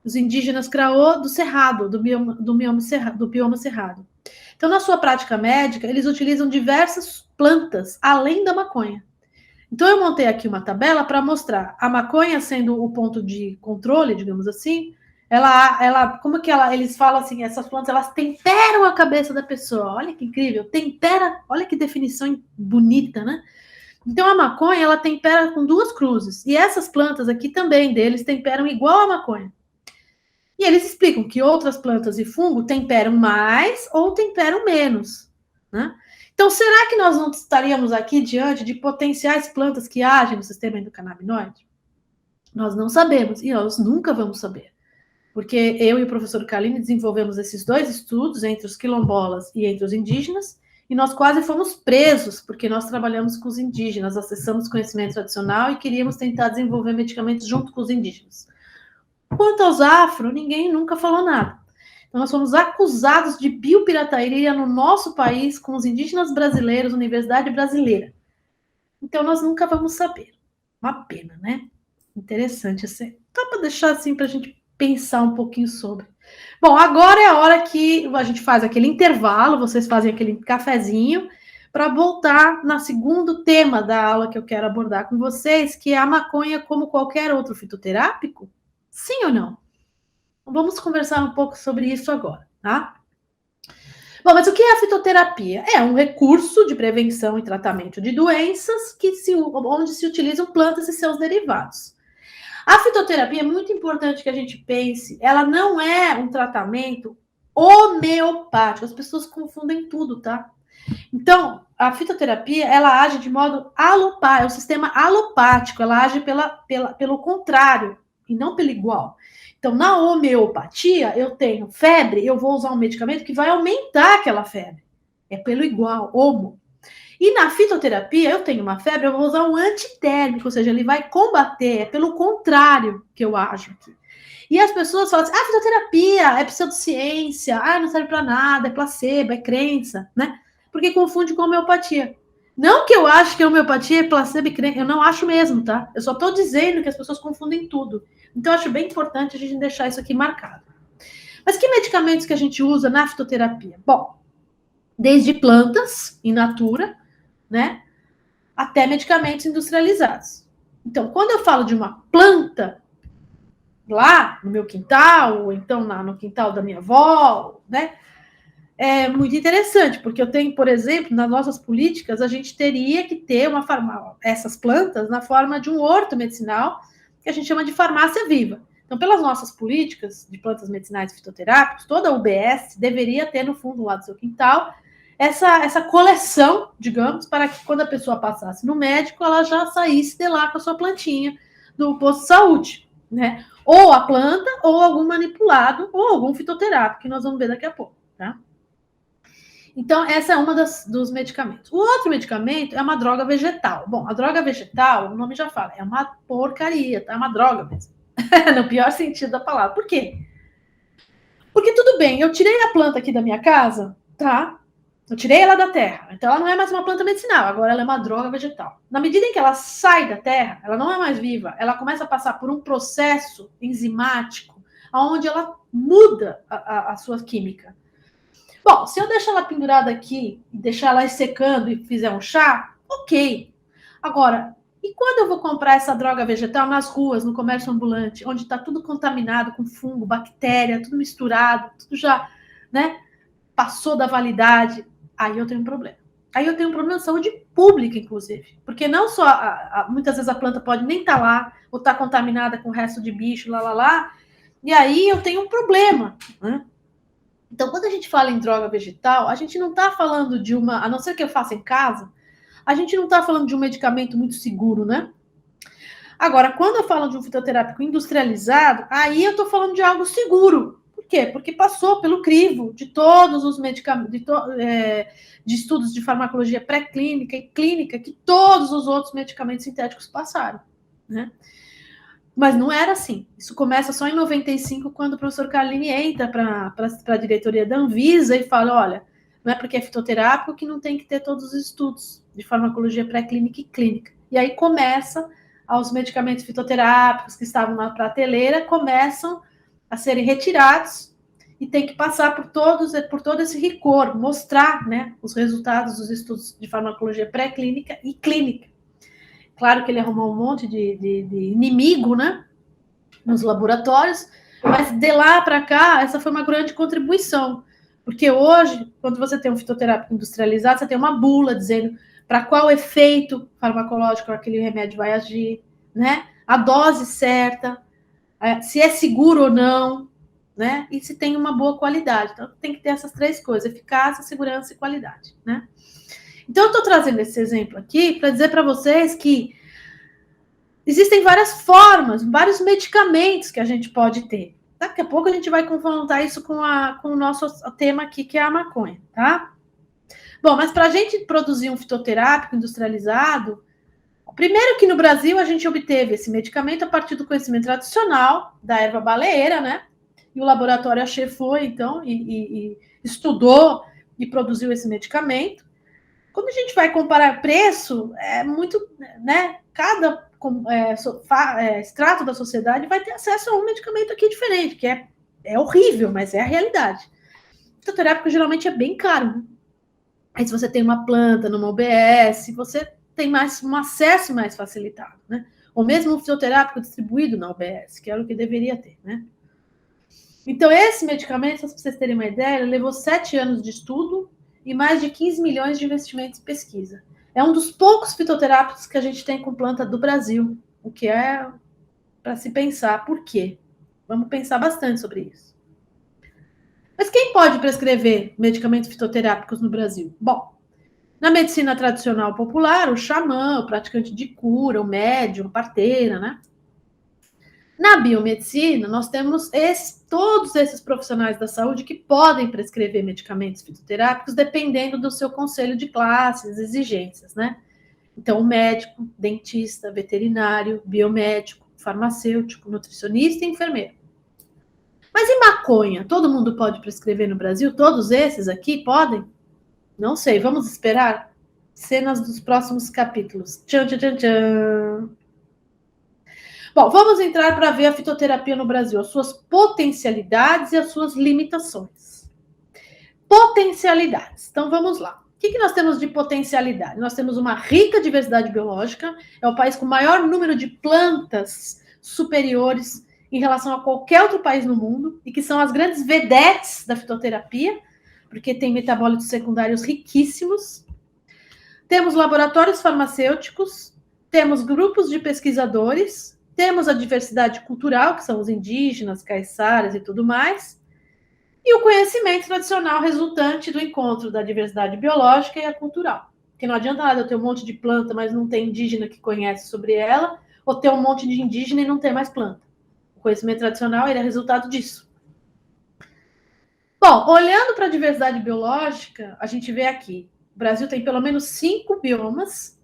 os indígenas Craô do Cerrado, do bioma Cerrado. Então, na sua prática médica, eles utilizam diversas plantas, além da maconha. Então, eu montei aqui uma tabela para mostrar a maconha sendo o ponto de controle, digamos assim. Eles falam assim, essas plantas, elas temperam a cabeça da pessoa. Olha que incrível, tempera, olha que definição bonita, né? Então, a maconha, ela tempera com 2 cruzes. E essas plantas aqui também deles temperam igual a maconha. E eles explicam que outras plantas e fungo temperam mais ou temperam menos, né? Então, será que nós não estaríamos aqui diante de potenciais plantas que agem no sistema endocannabinoide? Nós não sabemos e nós nunca vamos saber. Porque eu e o professor Carlini desenvolvemos esses 2 estudos entre os quilombolas e entre os indígenas, e nós quase fomos presos, porque nós trabalhamos com os indígenas, acessamos conhecimento tradicional e queríamos tentar desenvolver medicamentos junto com os indígenas. Quanto aos afro, ninguém nunca falou nada. Então, nós fomos acusados de biopirataria no nosso país, com os indígenas brasileiros, Universidade Brasileira. Então, nós nunca vamos saber. Uma pena, né? Interessante. Só para deixar assim, para a gente pensar um pouquinho sobre. Bom, agora é a hora que a gente faz aquele intervalo, vocês fazem aquele cafezinho, para voltar no segundo tema da aula que eu quero abordar com vocês, que é a maconha como qualquer outro fitoterápico. Sim ou não? Vamos conversar um pouco sobre isso agora, tá? Bom, mas o que é a fitoterapia? É um recurso de prevenção e tratamento de doenças onde se utilizam plantas e seus derivados. A fitoterapia é muito importante que a gente pense, ela não é um tratamento homeopático, as pessoas confundem tudo, tá? Então, a fitoterapia, ela age de modo alopático, é um sistema alopático, ela age pelo contrário e não pelo igual. Então, na homeopatia, eu tenho febre, eu vou usar um medicamento que vai aumentar aquela febre. É pelo igual, homo. E na fitoterapia, eu tenho uma febre, eu vou usar um antitérmico, ou seja, ele vai combater, é pelo contrário que eu ajo aqui. E as pessoas falam assim, fitoterapia é pseudociência, não serve para nada, é placebo, é crença, né? Porque confunde com homeopatia. Não que eu acho que a homeopatia é placebo e crença, eu não acho mesmo, tá? Eu só estou dizendo que as pessoas confundem tudo. Então, eu acho bem importante a gente deixar isso aqui marcado. Mas que medicamentos que a gente usa na fitoterapia? Bom, desde plantas in natura, né, até medicamentos industrializados. Então, quando eu falo de uma planta lá no meu quintal, ou então no quintal da minha avó, né, é muito interessante, porque eu tenho, por exemplo, nas nossas políticas, a gente teria que ter essas plantas na forma de um horto medicinal, que a gente chama de farmácia viva. Então, pelas nossas políticas de plantas medicinais e fitoterápicos, toda a UBS deveria ter no fundo lá do seu quintal essa coleção, digamos, para que quando a pessoa passasse no médico, ela já saísse de lá com a sua plantinha do posto de saúde, né? Ou a planta, ou algum manipulado, ou algum fitoterápico, que nós vamos ver daqui a pouco, tá? Então, essa é uma dos medicamentos. O outro medicamento é uma droga vegetal. Bom, a droga vegetal, o nome já fala, é uma porcaria, tá? É uma droga mesmo. No pior sentido da palavra. Por quê? Porque tudo bem, eu tirei a planta aqui da minha casa, tá? Eu tirei ela da terra. Então, ela não é mais uma planta medicinal, agora ela é uma droga vegetal. Na medida em que ela sai da terra, ela não é mais viva, ela começa a passar por um processo enzimático, onde ela muda a sua química. Bom, se eu deixar ela pendurada aqui, deixar ela secando e fizer um chá, ok. Agora, e quando eu vou comprar essa droga vegetal nas ruas, no comércio ambulante, onde está tudo contaminado com fungo, bactéria, tudo misturado, tudo já, né, passou da validade, aí eu tenho um problema. aí eu tenho um problema de saúde pública, inclusive. Porque não só, muitas vezes a planta pode nem estar lá, ou estar contaminada com o resto de bicho, e aí eu tenho um problema, né? Então, quando a gente fala em droga vegetal, a gente não está falando de a não ser que eu faça em casa, a gente não está falando de um medicamento muito seguro, né? Agora, quando eu falo de um fitoterápico industrializado, aí eu estou falando de algo seguro. Por quê? Porque passou pelo crivo de todos os medicamentos, de estudos de farmacologia pré-clínica e clínica, que todos os outros medicamentos sintéticos passaram, né? Mas não era assim. Isso começa só em 95, quando o professor Carlini entra para a diretoria da Anvisa e fala, olha, não é porque é fitoterápico que não tem que ter todos os estudos de farmacologia pré-clínica e clínica. E aí começa os medicamentos fitoterápicos que estavam na prateleira, começam a serem retirados e tem que passar por todo esse rigor, mostrar, né, os resultados dos estudos de farmacologia pré-clínica e clínica. Claro que ele arrumou um monte de inimigo, né, nos laboratórios, mas de lá para cá, essa foi uma grande contribuição. Porque hoje, quando você tem um fitoterápico industrializado, você tem uma bula dizendo para qual efeito farmacológico aquele remédio vai agir, né? A dose certa, se é seguro ou não, né? E se tem uma boa qualidade. Então, tem que ter essas três coisas: eficácia, segurança e qualidade, né? Então, eu estou trazendo esse exemplo aqui para dizer para vocês que existem várias formas, vários medicamentos que a gente pode ter. Daqui a pouco a gente vai confrontar isso com o nosso tema aqui, que é a maconha, tá? Bom, mas para a gente produzir um fitoterápico industrializado, primeiro que no Brasil a gente obteve esse medicamento a partir do conhecimento tradicional da erva baleeira, né? E o laboratório Axê foi, então, e estudou e produziu esse medicamento. Quando a gente vai comparar preço, é muito, né? Cada extrato da sociedade vai ter acesso a um medicamento aqui diferente, que é horrível, mas é a realidade. O fitoterápico geralmente é bem caro, né? Aí se você tem uma planta numa UBS, você tem um acesso mais facilitado, né? Ou mesmo um fitoterápico distribuído na UBS, que era o que deveria ter, né? Então, esse medicamento, para vocês terem uma ideia, levou 7 anos de estudo e mais de 15 milhões de investimentos em pesquisa. É um dos poucos fitoterápicos que a gente tem com planta do Brasil, o que é para se pensar. Por quê? Vamos pensar bastante sobre isso. Mas quem pode prescrever medicamentos fitoterápicos no Brasil? Bom, na medicina tradicional popular, o xamã, o praticante de cura, o médium, a parteira, né? Na biomedicina, nós temos todos esses profissionais da saúde que podem prescrever medicamentos fitoterápicos dependendo do seu conselho de classes, exigências, né? Então, o médico, dentista, veterinário, biomédico, farmacêutico, nutricionista e enfermeiro. Mas e maconha? Todo mundo pode prescrever no Brasil? Todos esses aqui podem? Não sei, vamos esperar? Cenas dos próximos capítulos. Tchan, tchan, tchan, tchan. Bom, vamos entrar para ver a fitoterapia no Brasil, as suas potencialidades e as suas limitações. Potencialidades. Então, vamos lá. O que nós temos de potencialidade? Nós temos uma rica diversidade biológica, é o país com o maior número de plantas superiores em relação a qualquer outro país no mundo, e que são as grandes vedetes da fitoterapia, porque tem metabólitos secundários riquíssimos. Temos laboratórios farmacêuticos, temos grupos de pesquisadores, temos a diversidade cultural, que são os indígenas, caiçaras e tudo mais, e o conhecimento tradicional resultante do encontro da diversidade biológica e a cultural. Porque não adianta nada eu ter um monte de planta, mas não tem indígena que conhece sobre ela, ou ter um monte de indígena e não ter mais planta. O conhecimento tradicional ele é resultado disso. Bom, olhando para a diversidade biológica, a gente vê aqui, o Brasil tem pelo menos 5 biomas,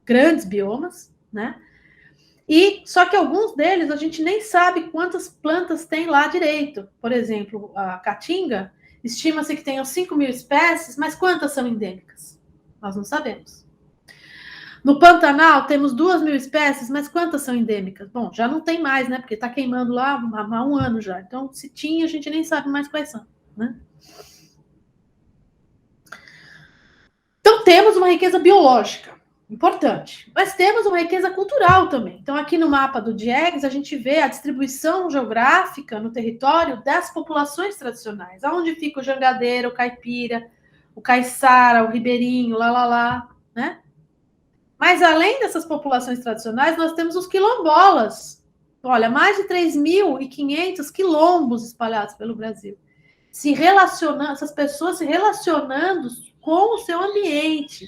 grandes biomas, né? E só que alguns deles a gente nem sabe quantas plantas tem lá direito. Por exemplo, a caatinga, estima-se que tenham 5.000 espécies, mas quantas são endêmicas? Nós não sabemos. No Pantanal temos 2.000 espécies, mas quantas são endêmicas? Bom, já não tem mais, né? Porque está queimando lá há 1 ano já. Então, se tinha, a gente nem sabe mais quais são, né? Então, temos uma riqueza biológica importante, mas temos uma riqueza cultural também. Então, aqui no mapa do Diegues, a gente vê a distribuição geográfica no território das populações tradicionais, aonde fica o jangadeiro, o caipira, o caiçara, o ribeirinho, lá, né? Mas além dessas populações tradicionais, nós temos os quilombolas. Olha, mais de 3.500 quilombos espalhados pelo Brasil. Se relacionando, essas pessoas se relacionando com o seu ambiente,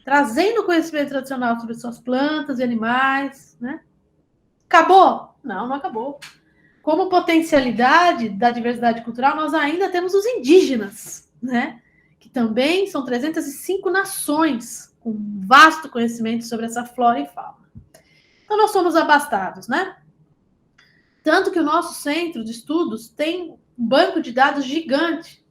trazendo conhecimento tradicional sobre suas plantas e animais, né? Acabou? Não, não acabou. Como potencialidade da diversidade cultural, nós ainda temos os indígenas, né? Que também são 305 nações com vasto conhecimento sobre essa flora e fauna. Então, nós somos abastados, né? Tanto que o nosso centro de estudos tem um banco de dados gigante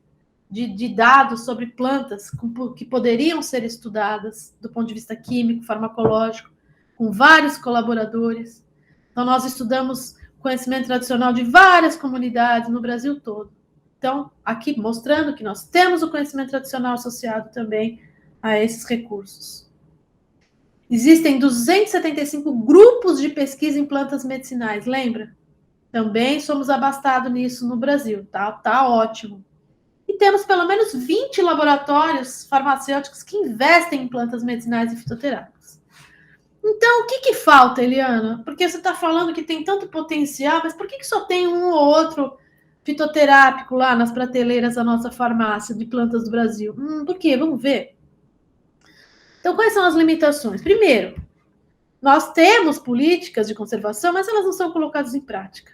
de dados sobre plantas que poderiam ser estudadas do ponto de vista químico, farmacológico, com vários colaboradores. Então, nós estudamos conhecimento tradicional de várias comunidades no Brasil todo. Então, aqui mostrando que nós temos o conhecimento tradicional associado também a esses recursos. Existem 275 grupos de pesquisa em plantas medicinais, lembra? Também somos abastados nisso no Brasil, tá ótimo. E temos pelo menos 20 laboratórios farmacêuticos que investem em plantas medicinais e fitoterápicas. Então, o que falta, Eliana? Porque você está falando que tem tanto potencial, mas por que só tem um ou outro fitoterápico lá nas prateleiras da nossa farmácia de plantas do Brasil? Por quê? Vamos ver. Então, quais são as limitações? Primeiro, nós temos políticas de conservação, mas elas não são colocadas em prática.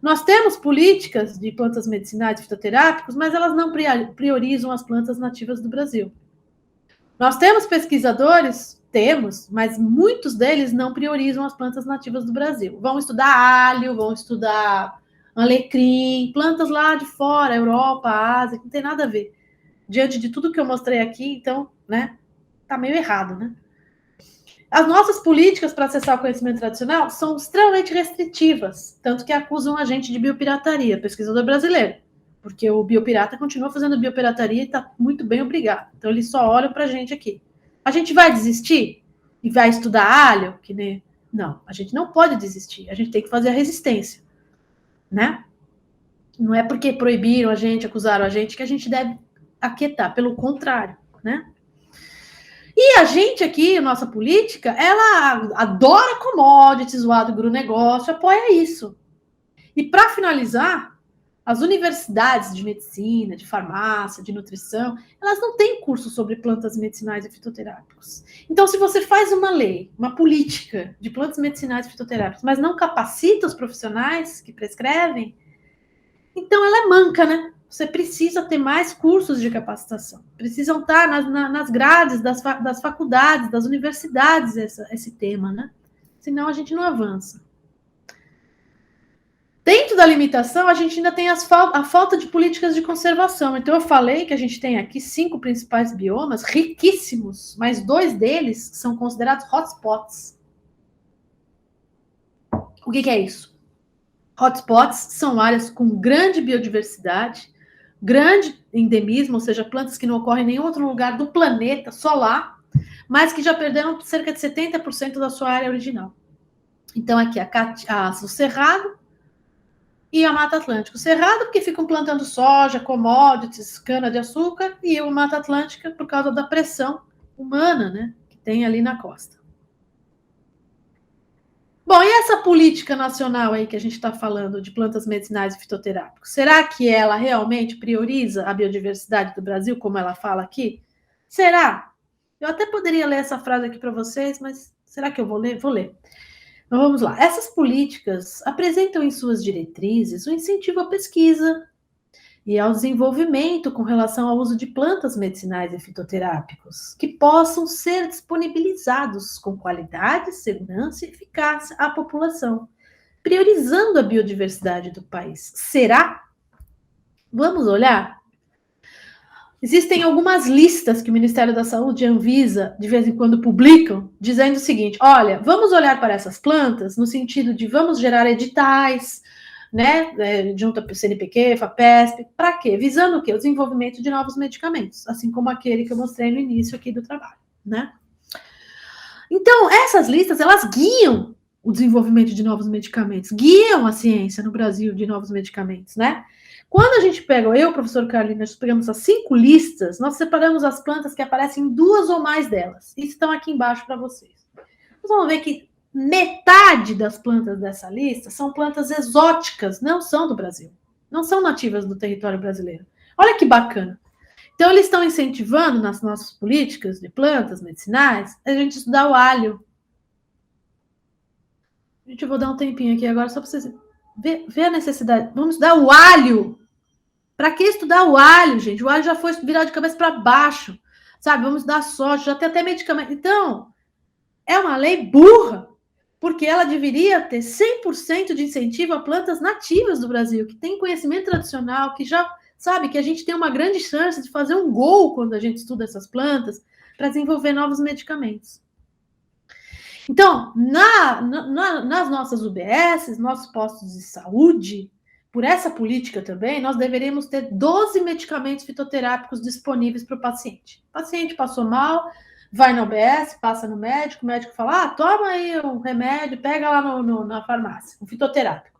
Nós temos políticas de plantas medicinais e fitoterápicos, mas elas não priorizam as plantas nativas do Brasil. Nós temos pesquisadores? Temos, mas muitos deles não priorizam as plantas nativas do Brasil. Vão estudar alho, vão estudar alecrim, plantas lá de fora, Europa, Ásia, que não tem nada a ver. Diante de tudo que eu mostrei aqui, então, né, tá meio errado, né? As nossas políticas para acessar o conhecimento tradicional são extremamente restritivas, tanto que acusam a gente de biopirataria, pesquisador brasileiro, porque o biopirata continua fazendo biopirataria e está muito bem, obrigado. Então, eles só olham para a gente aqui. A gente vai desistir e vai estudar alho? Não, a gente não pode desistir, a gente tem que fazer a resistência, né? Não é porque proibiram a gente, acusaram a gente, que a gente deve aquietar, pelo contrário, né? E a gente aqui, nossa política, ela adora commodities, o agronegócio, apoia isso. E para finalizar, as universidades de medicina, de farmácia, de nutrição, elas não têm curso sobre plantas medicinais e fitoterápicos. Então, se você faz uma lei, uma política de plantas medicinais e fitoterápicos, mas não capacita os profissionais que prescrevem, então ela é manca, né? Você precisa ter mais cursos de capacitação. Precisam estar nas grades das faculdades, das universidades, esse tema, né? Senão a gente não avança. Dentro da limitação, a gente ainda tem a falta de políticas de conservação. Então, eu falei que a gente tem aqui 5 principais biomas, riquíssimos, mas 2 deles são considerados hotspots. O que é isso? Hotspots são áreas com grande biodiversidade, grande endemismo, ou seja, plantas que não ocorrem em nenhum outro lugar do planeta, só lá, mas que já perderam cerca de 70% da sua área original. Então, aqui o Cerrado e a Mata Atlântica. O Cerrado, porque ficam plantando soja, commodities, cana-de-açúcar, e a Mata Atlântica, por causa da pressão humana, né, que tem ali na costa. Bom, e essa política nacional aí que a gente está falando de plantas medicinais e fitoterápicos, será que ela realmente prioriza a biodiversidade do Brasil, como ela fala aqui? Será? Eu até poderia ler essa frase aqui para vocês, mas será que eu vou ler? Vou ler. Então, vamos lá. Essas políticas apresentam em suas diretrizes o incentivo à pesquisa e ao desenvolvimento com relação ao uso de plantas medicinais e fitoterápicos, que possam ser disponibilizados com qualidade, segurança e eficácia à população, priorizando a biodiversidade do país. Será? Vamos olhar? Existem algumas listas que o Ministério da Saúde e a Anvisa, de vez em quando, publicam, dizendo o seguinte: olha, vamos olhar para essas plantas no sentido de vamos gerar editais, né, junto ao CNPq, FAPESP, para quê? Visando o quê? O desenvolvimento de novos medicamentos, assim como aquele que eu mostrei no início aqui do trabalho, né? Então, essas listas, elas guiam o desenvolvimento de novos medicamentos, guiam a ciência no Brasil de novos medicamentos, né? Quando a gente pega, eu, professor Carlinhos, nós pegamos as 5 listas, nós separamos as plantas que aparecem em 2 ou mais delas. E estão aqui embaixo para vocês. Nós vamos ver que metade das plantas dessa lista são plantas exóticas, não são do Brasil. Não são nativas do território brasileiro. Olha que bacana. Então, eles estão incentivando nas nossas políticas de plantas medicinais a gente estudar o alho. Gente, eu vou dar um tempinho aqui agora só para vocês ver a necessidade. Vamos estudar o alho. Para que estudar o alho, gente? O alho já foi virado de cabeça para baixo, sabe? Vamos estudar soja, já tem até medicamento. Então, é uma lei burra, porque ela deveria ter 100% de incentivo a plantas nativas do Brasil, que tem conhecimento tradicional, que já sabe que a gente tem uma grande chance de fazer um gol quando a gente estuda essas plantas para desenvolver novos medicamentos. Então, nas nossas UBSs, nossos postos de saúde, por essa política também, nós deveríamos ter 12 medicamentos fitoterápicos disponíveis para o paciente. O paciente passou mal, vai na UBS, passa no médico, o médico fala, toma aí um remédio, pega lá na farmácia, um fitoterápico.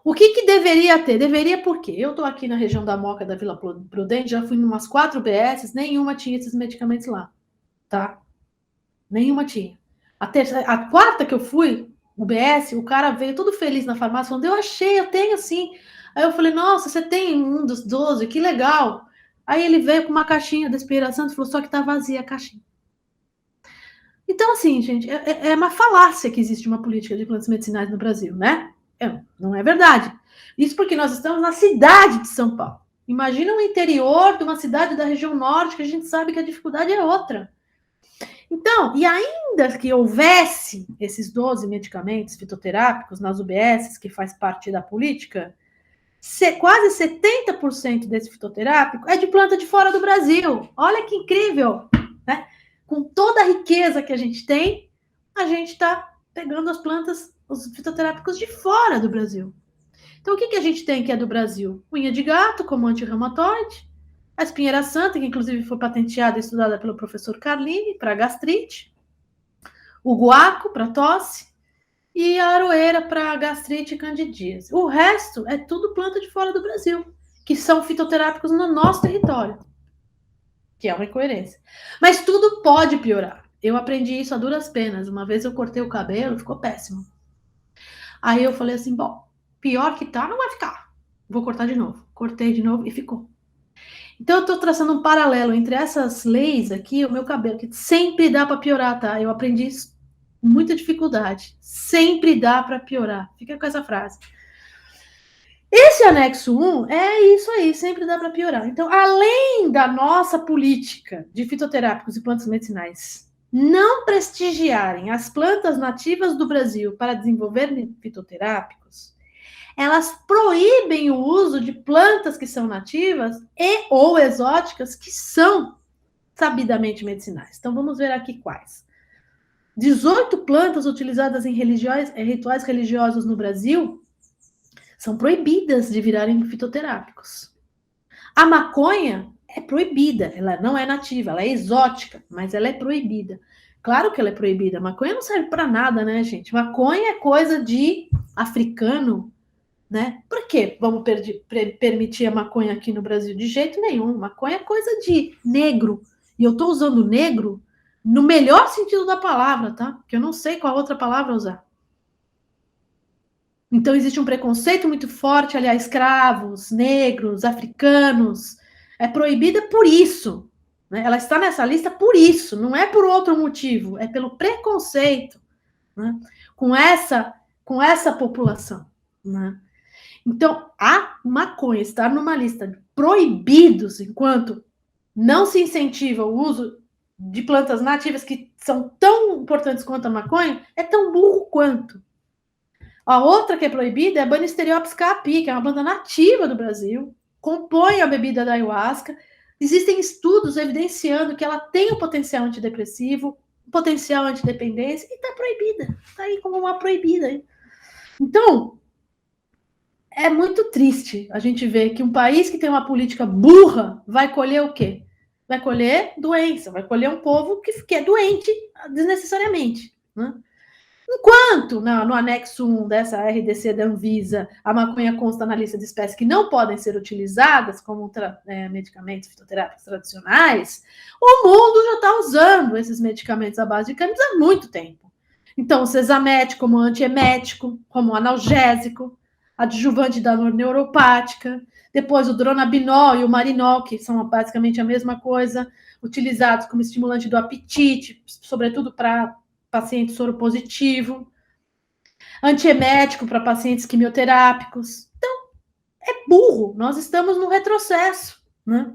O que deveria ter? Deveria porque eu estou aqui na região da Moca, da Vila Prudente, já fui em umas 4 UBSs, nenhuma tinha esses medicamentos lá, tá? Nenhuma tinha. A quarta que eu fui, UBS, o cara veio todo feliz na farmácia, falando, eu tenho sim. Aí eu falei, nossa, você tem um dos 12, que legal. Aí ele veio com uma caixinha da Espírito Santo e falou, só que tá vazia a caixinha. Então, assim, gente, é uma falácia que existe uma política de plantas medicinais no Brasil, né? Não é verdade. Isso porque nós estamos na cidade de São Paulo. Imagina o interior de uma cidade da região norte, que a gente sabe que a dificuldade é outra. Então, e ainda que houvesse esses 12 medicamentos fitoterápicos nas UBSs, que faz parte da política, quase 70% desse fitoterápico é de planta de fora do Brasil. Olha que incrível, né? Com toda a riqueza que a gente tem, a gente está pegando as plantas, os fitoterápicos de fora do Brasil. Então, o que a gente tem que é do Brasil? Unha de gato, como antirreumatoide, a espinheira santa, que inclusive foi patenteada e estudada pelo professor Carlini, para gastrite, o guaco, para tosse, e a aroeira para gastrite e candidíase. O resto é tudo planta de fora do Brasil, que são fitoterápicos no nosso território, que é uma incoerência. Mas tudo pode piorar. Eu aprendi isso a duras penas. Uma vez eu cortei o cabelo, ficou péssimo. Aí eu falei assim, bom, pior que tá, não vai ficar. Vou cortar de novo. Cortei de novo e ficou. Então, eu estou traçando um paralelo entre essas leis aqui e o meu cabelo, que sempre dá para piorar, tá? Eu aprendi isso com muita dificuldade. Sempre dá para piorar. Fica com essa frase. Esse anexo 1 é isso aí, sempre dá para piorar. Então, além da nossa política de fitoterápicos e plantas medicinais não prestigiarem as plantas nativas do Brasil para desenvolver fitoterápicos, elas proíbem o uso de plantas que são nativas e ou exóticas que são sabidamente medicinais. Então, vamos ver aqui quais. 18 plantas utilizadas em rituais religiosos no Brasil são proibidas de virarem fitoterápicos. A maconha é proibida, ela não é nativa, ela é exótica, mas ela é proibida. Claro que ela é proibida, a maconha não serve para nada, né, gente? Maconha é coisa de africano, né? Por que vamos permitir a maconha aqui no Brasil? De jeito nenhum. Maconha é coisa de negro. E eu estou usando negro no melhor sentido da palavra, tá? Porque eu não sei qual outra palavra usar. Então, existe um preconceito muito forte, aliás, escravos, negros, africanos. É proibida por isso. Né? Ela está nessa lista por isso, não é por outro motivo. É pelo preconceito, né? com essa população, né? Então, a maconha estar numa lista de proibidos, enquanto não se incentiva o uso de plantas nativas que são tão importantes quanto a maconha, é tão burro quanto. A outra que é proibida é a Banisteriopsis caapi, que é uma planta nativa do Brasil, compõe a bebida da ayahuasca. Existem estudos evidenciando que ela tem um potencial antidepressivo, um potencial antidependência, e está proibida. Está aí como uma proibida. Então, é muito triste a gente ver que um país que tem uma política burra vai colher o quê? Vai colher doença, vai colher um povo que é doente desnecessariamente. Né? Enquanto no anexo 1 dessa RDC da Anvisa, a maconha consta na lista de espécies que não podem ser utilizadas como medicamentos fitoterápicos tradicionais, o mundo já está usando esses medicamentos à base de cannabis há muito tempo. Então, o Sesamete como antiemético, como analgésico, adjuvante da dor neuropática, depois o dronabinol e o marinol, que são basicamente a mesma coisa, utilizados como estimulante do apetite, sobretudo para paciente soropositivo, antiemético para pacientes quimioterápicos. Então, é burro, nós estamos no retrocesso, né?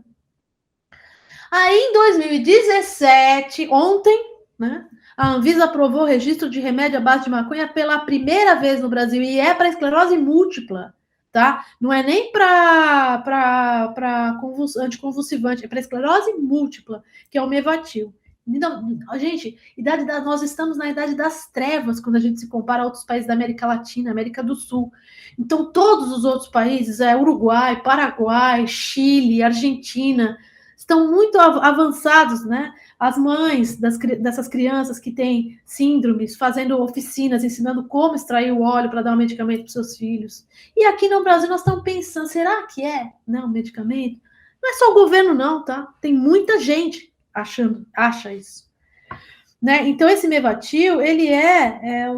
Aí, em 2017, ontem, né, a Anvisa aprovou o registro de remédio à base de maconha pela primeira vez no Brasil, e é para esclerose múltipla, tá? Não é nem para anticonvulsivante, é para esclerose múltipla, que é o Mevatil. Então, gente, nós estamos na idade das trevas quando a gente se compara a outros países da América Latina, América do Sul. Então, todos os outros países, Uruguai, Paraguai, Chile, Argentina, estão muito avançados, né? As mães dessas crianças que têm síndromes, fazendo oficinas, ensinando como extrair o óleo para dar um medicamento para seus filhos. E aqui no Brasil nós estamos pensando, será que um medicamento? Não é só o governo não, tá? Tem muita gente acha isso. Né? Então, esse Mevatil, ele é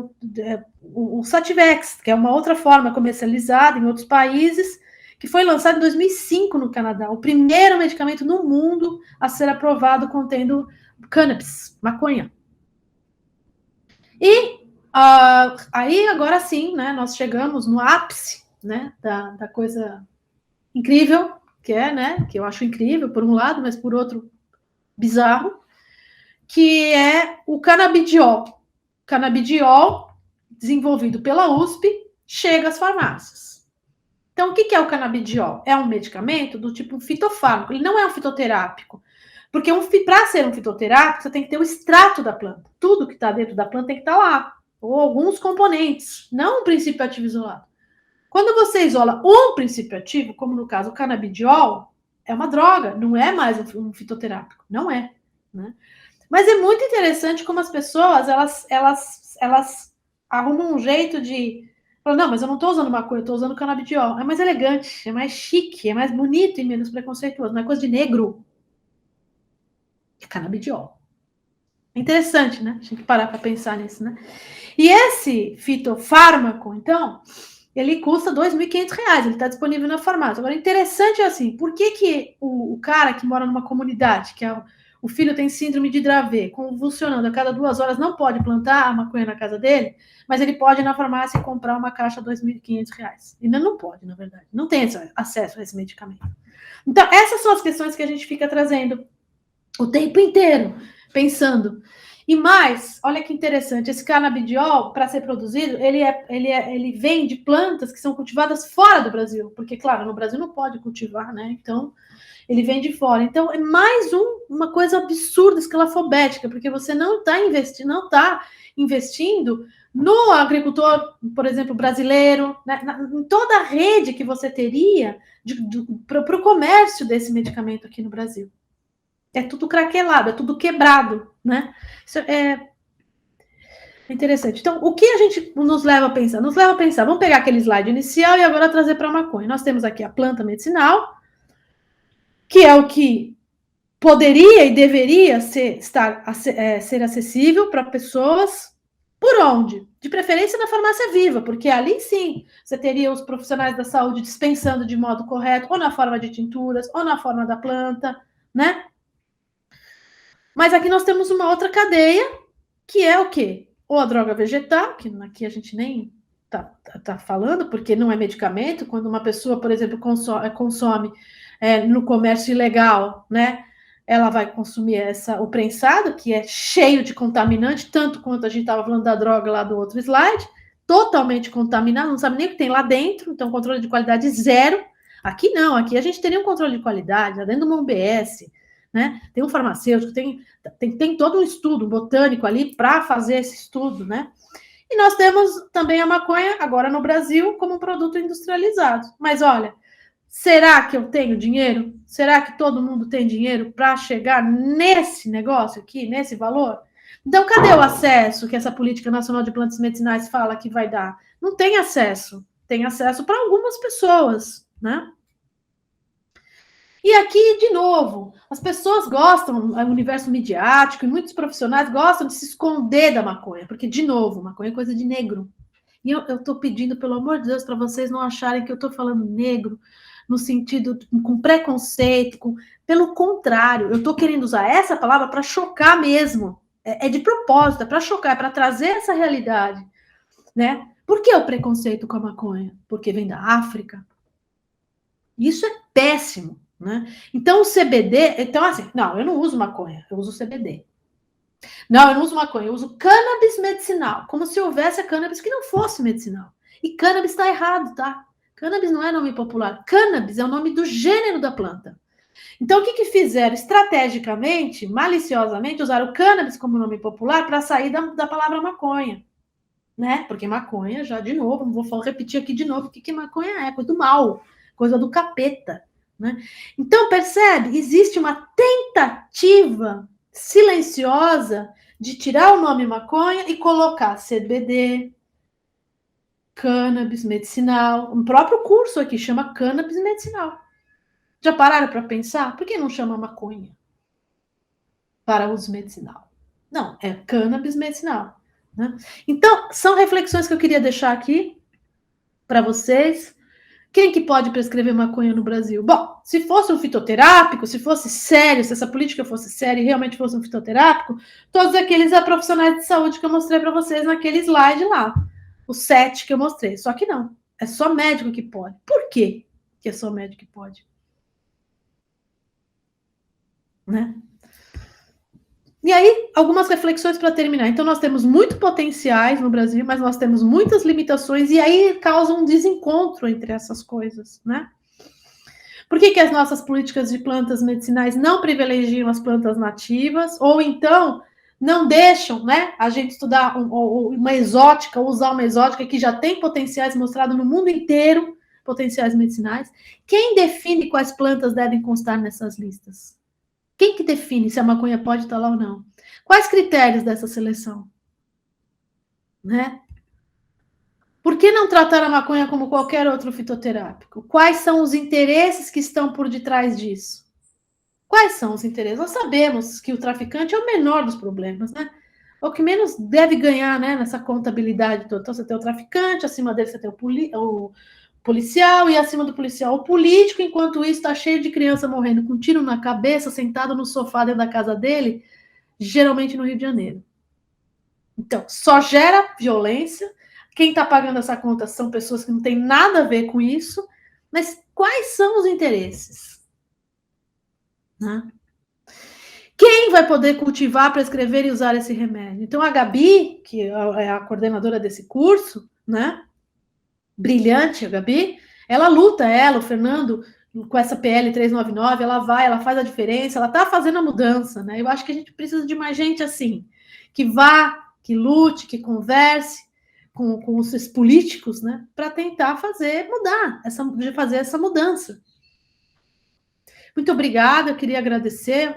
o Sativex, que é uma outra forma comercializada em outros países, que foi lançado em 2005 no Canadá, o primeiro medicamento no mundo a ser aprovado contendo cannabis, maconha. E aí, agora sim, né, nós chegamos no ápice, né, da coisa incrível, que eu acho incrível, por um lado, mas por outro, bizarro, que é o canabidiol. Canabidiol, desenvolvido pela USP, chega às farmácias. Então, o que é o canabidiol? É um medicamento do tipo fitofármaco. Ele não é um fitoterápico. Porque para ser um fitoterápico, você tem que ter o extrato da planta. Tudo que está dentro da planta tem que estar lá. Ou alguns componentes, não um princípio ativo isolado. Quando você isola um princípio ativo, como no caso o canabidiol, é uma droga, não é mais um fitoterápico. Não é, né? Mas é muito interessante como as pessoas, elas arrumam um jeito de... Não, mas eu não estou usando maconha, eu estou usando canabidiol. É mais elegante, é mais chique, é mais bonito e menos preconceituoso. Não é coisa de negro. É canabidiol. É interessante, né? A gente tem que parar para pensar nisso, né? E esse fitofármaco, então, ele custa R$2.500. Ele está disponível na farmácia. Agora, interessante é assim, por que o cara que mora numa comunidade, que é o filho tem síndrome de Dravet, convulsionando a cada 2 horas, não pode plantar a maconha na casa dele, mas ele pode ir na farmácia e comprar uma caixa de R$2.500. Ainda não pode, na verdade. Não tem acesso a esse medicamento. Então, essas são as questões que a gente fica trazendo o tempo inteiro, pensando. E mais, olha que interessante, esse canabidiol, para ser produzido, ele vem de plantas que são cultivadas fora do Brasil, porque, claro, no Brasil não pode cultivar, né? Então, ele vem de fora. Então, é mais uma coisa absurda, escalafobética, porque você não está investindo no agricultor, por exemplo, brasileiro, né? Em toda a rede que você teria para o comércio desse medicamento aqui no Brasil. É tudo craquelado, é tudo quebrado, né? Isso é interessante. Então, o que a gente nos leva a pensar? Nos leva a pensar, vamos pegar aquele slide inicial e agora trazer para a maconha. Nós temos aqui a planta medicinal, que é o que poderia e deveria ser acessível para pessoas. Por onde? De preferência na farmácia viva, porque ali sim você teria os profissionais da saúde dispensando de modo correto, ou na forma de tinturas, ou na forma da planta, né? Mas aqui nós temos uma outra cadeia, que é o quê? Ou a droga vegetal, que aqui a gente nem tá falando, porque não é medicamento. Quando uma pessoa, por exemplo, consome no comércio ilegal, né? Ela vai consumir o prensado, que é cheio de contaminante, tanto quanto a gente estava falando da droga lá do outro slide, totalmente contaminado, não sabe nem o que tem lá dentro, então controle de qualidade zero. Aqui não, aqui a gente teria um controle de qualidade, lá dentro de uma UBS, né? Tem um farmacêutico, tem todo um estudo botânico ali para fazer esse estudo, né? E nós temos também a maconha, agora no Brasil, como um produto industrializado. Mas olha, será que eu tenho dinheiro? Será que todo mundo tem dinheiro para chegar nesse negócio aqui, nesse valor? Então, cadê o acesso que essa Política Nacional de Plantas Medicinais fala que vai dar? Não tem acesso. Tem acesso para algumas pessoas, né? E aqui, de novo, as pessoas gostam, o universo midiático e muitos profissionais gostam de se esconder da maconha, porque, de novo, maconha é coisa de negro. E eu estou pedindo, pelo amor de Deus, para vocês não acharem que eu estou falando negro no sentido com preconceito, pelo contrário, eu estou querendo usar essa palavra para chocar mesmo. É de propósito, é para chocar, é para trazer essa realidade, né? Por que o preconceito com a maconha? Porque vem da África. Isso é péssimo, né? Então, o CBD... Então, assim, não, eu não uso maconha, eu uso CBD. Não, eu não uso maconha, eu uso cannabis medicinal, como se houvesse a cannabis que não fosse medicinal. E cannabis está errado, tá? Cannabis não é nome popular. Cannabis é o nome do gênero da planta. Então, o que fizeram? Estrategicamente, maliciosamente, usaram o cannabis como nome popular para sair da palavra maconha, né? Porque maconha, já de novo, não vou repetir aqui de novo o que maconha é, coisa do mal, coisa do capeta, né? Então, percebe? Existe uma tentativa silenciosa de tirar o nome maconha e colocar CBD, cannabis medicinal. O próprio curso aqui chama cannabis medicinal. Já pararam para pensar? Por que não chama maconha para uso medicinal? Não, é cannabis medicinal, né? Então, são reflexões que eu queria deixar aqui para vocês. Quem que pode prescrever maconha no Brasil? Bom, se fosse um fitoterápico, se fosse sério, se essa política fosse séria e realmente fosse um fitoterápico, todos aqueles profissionais de saúde que eu mostrei para vocês naquele slide lá, os 7 que eu mostrei. Só que não, é só médico que pode. Por quê que é só médico que pode? Né? E aí, algumas reflexões para terminar. Então, nós temos muito potenciais no Brasil, mas nós temos muitas limitações, e aí causa um desencontro entre essas coisas, né? Por que as nossas políticas de plantas medicinais não privilegiam as plantas nativas, ou então não deixam, né, a gente estudar uma exótica, ou usar uma exótica que já tem potenciais mostrados no mundo inteiro, potenciais medicinais? Quem define quais plantas devem constar nessas listas? Quem que define se a maconha pode estar lá ou não? Quais critérios dessa seleção? Né? Por que não tratar a maconha como qualquer outro fitoterápico? Quais são os interesses que estão por detrás disso? Quais são os interesses? Nós sabemos que o traficante é o menor dos problemas, né? O que menos deve ganhar, né, nessa contabilidade toda. Então, você tem o traficante, acima dele você tem o policial, e acima do policial o político, enquanto isso está cheio de criança morrendo com um tiro na cabeça, sentado no sofá dentro da casa dele, geralmente no Rio de Janeiro. Então, só gera violência. Quem está pagando essa conta são pessoas que não têm nada a ver com isso, mas quais são os interesses? Né? Quem vai poder cultivar, prescrever e usar esse remédio? Então, a Gabi, que é a coordenadora desse curso, né? Brilhante, a Gabi, ela luta, o Fernando, com essa PL 399, ela vai, ela faz a diferença, ela está fazendo a mudança, né? Eu acho que a gente precisa de mais gente assim, que vá, que lute, que converse com os políticos, né? Para tentar fazer essa mudança. Muito obrigada, eu queria agradecer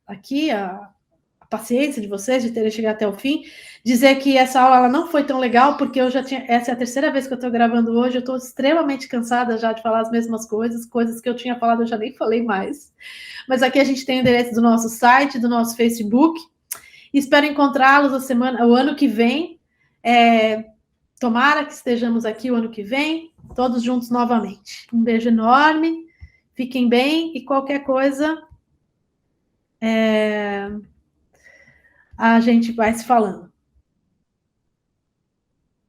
aqui a paciência de vocês, de terem chegado até o fim, dizer que essa aula ela não foi tão legal, porque essa é a terceira vez que eu estou gravando hoje, eu estou extremamente cansada já de falar as mesmas coisas que eu tinha falado eu já nem falei mais, mas aqui a gente tem o endereço do nosso site, do nosso Facebook, e espero encontrá-los o ano que vem, tomara que estejamos aqui o ano que vem, todos juntos novamente. Um beijo enorme, fiquem bem, e qualquer coisa... a gente vai se falando.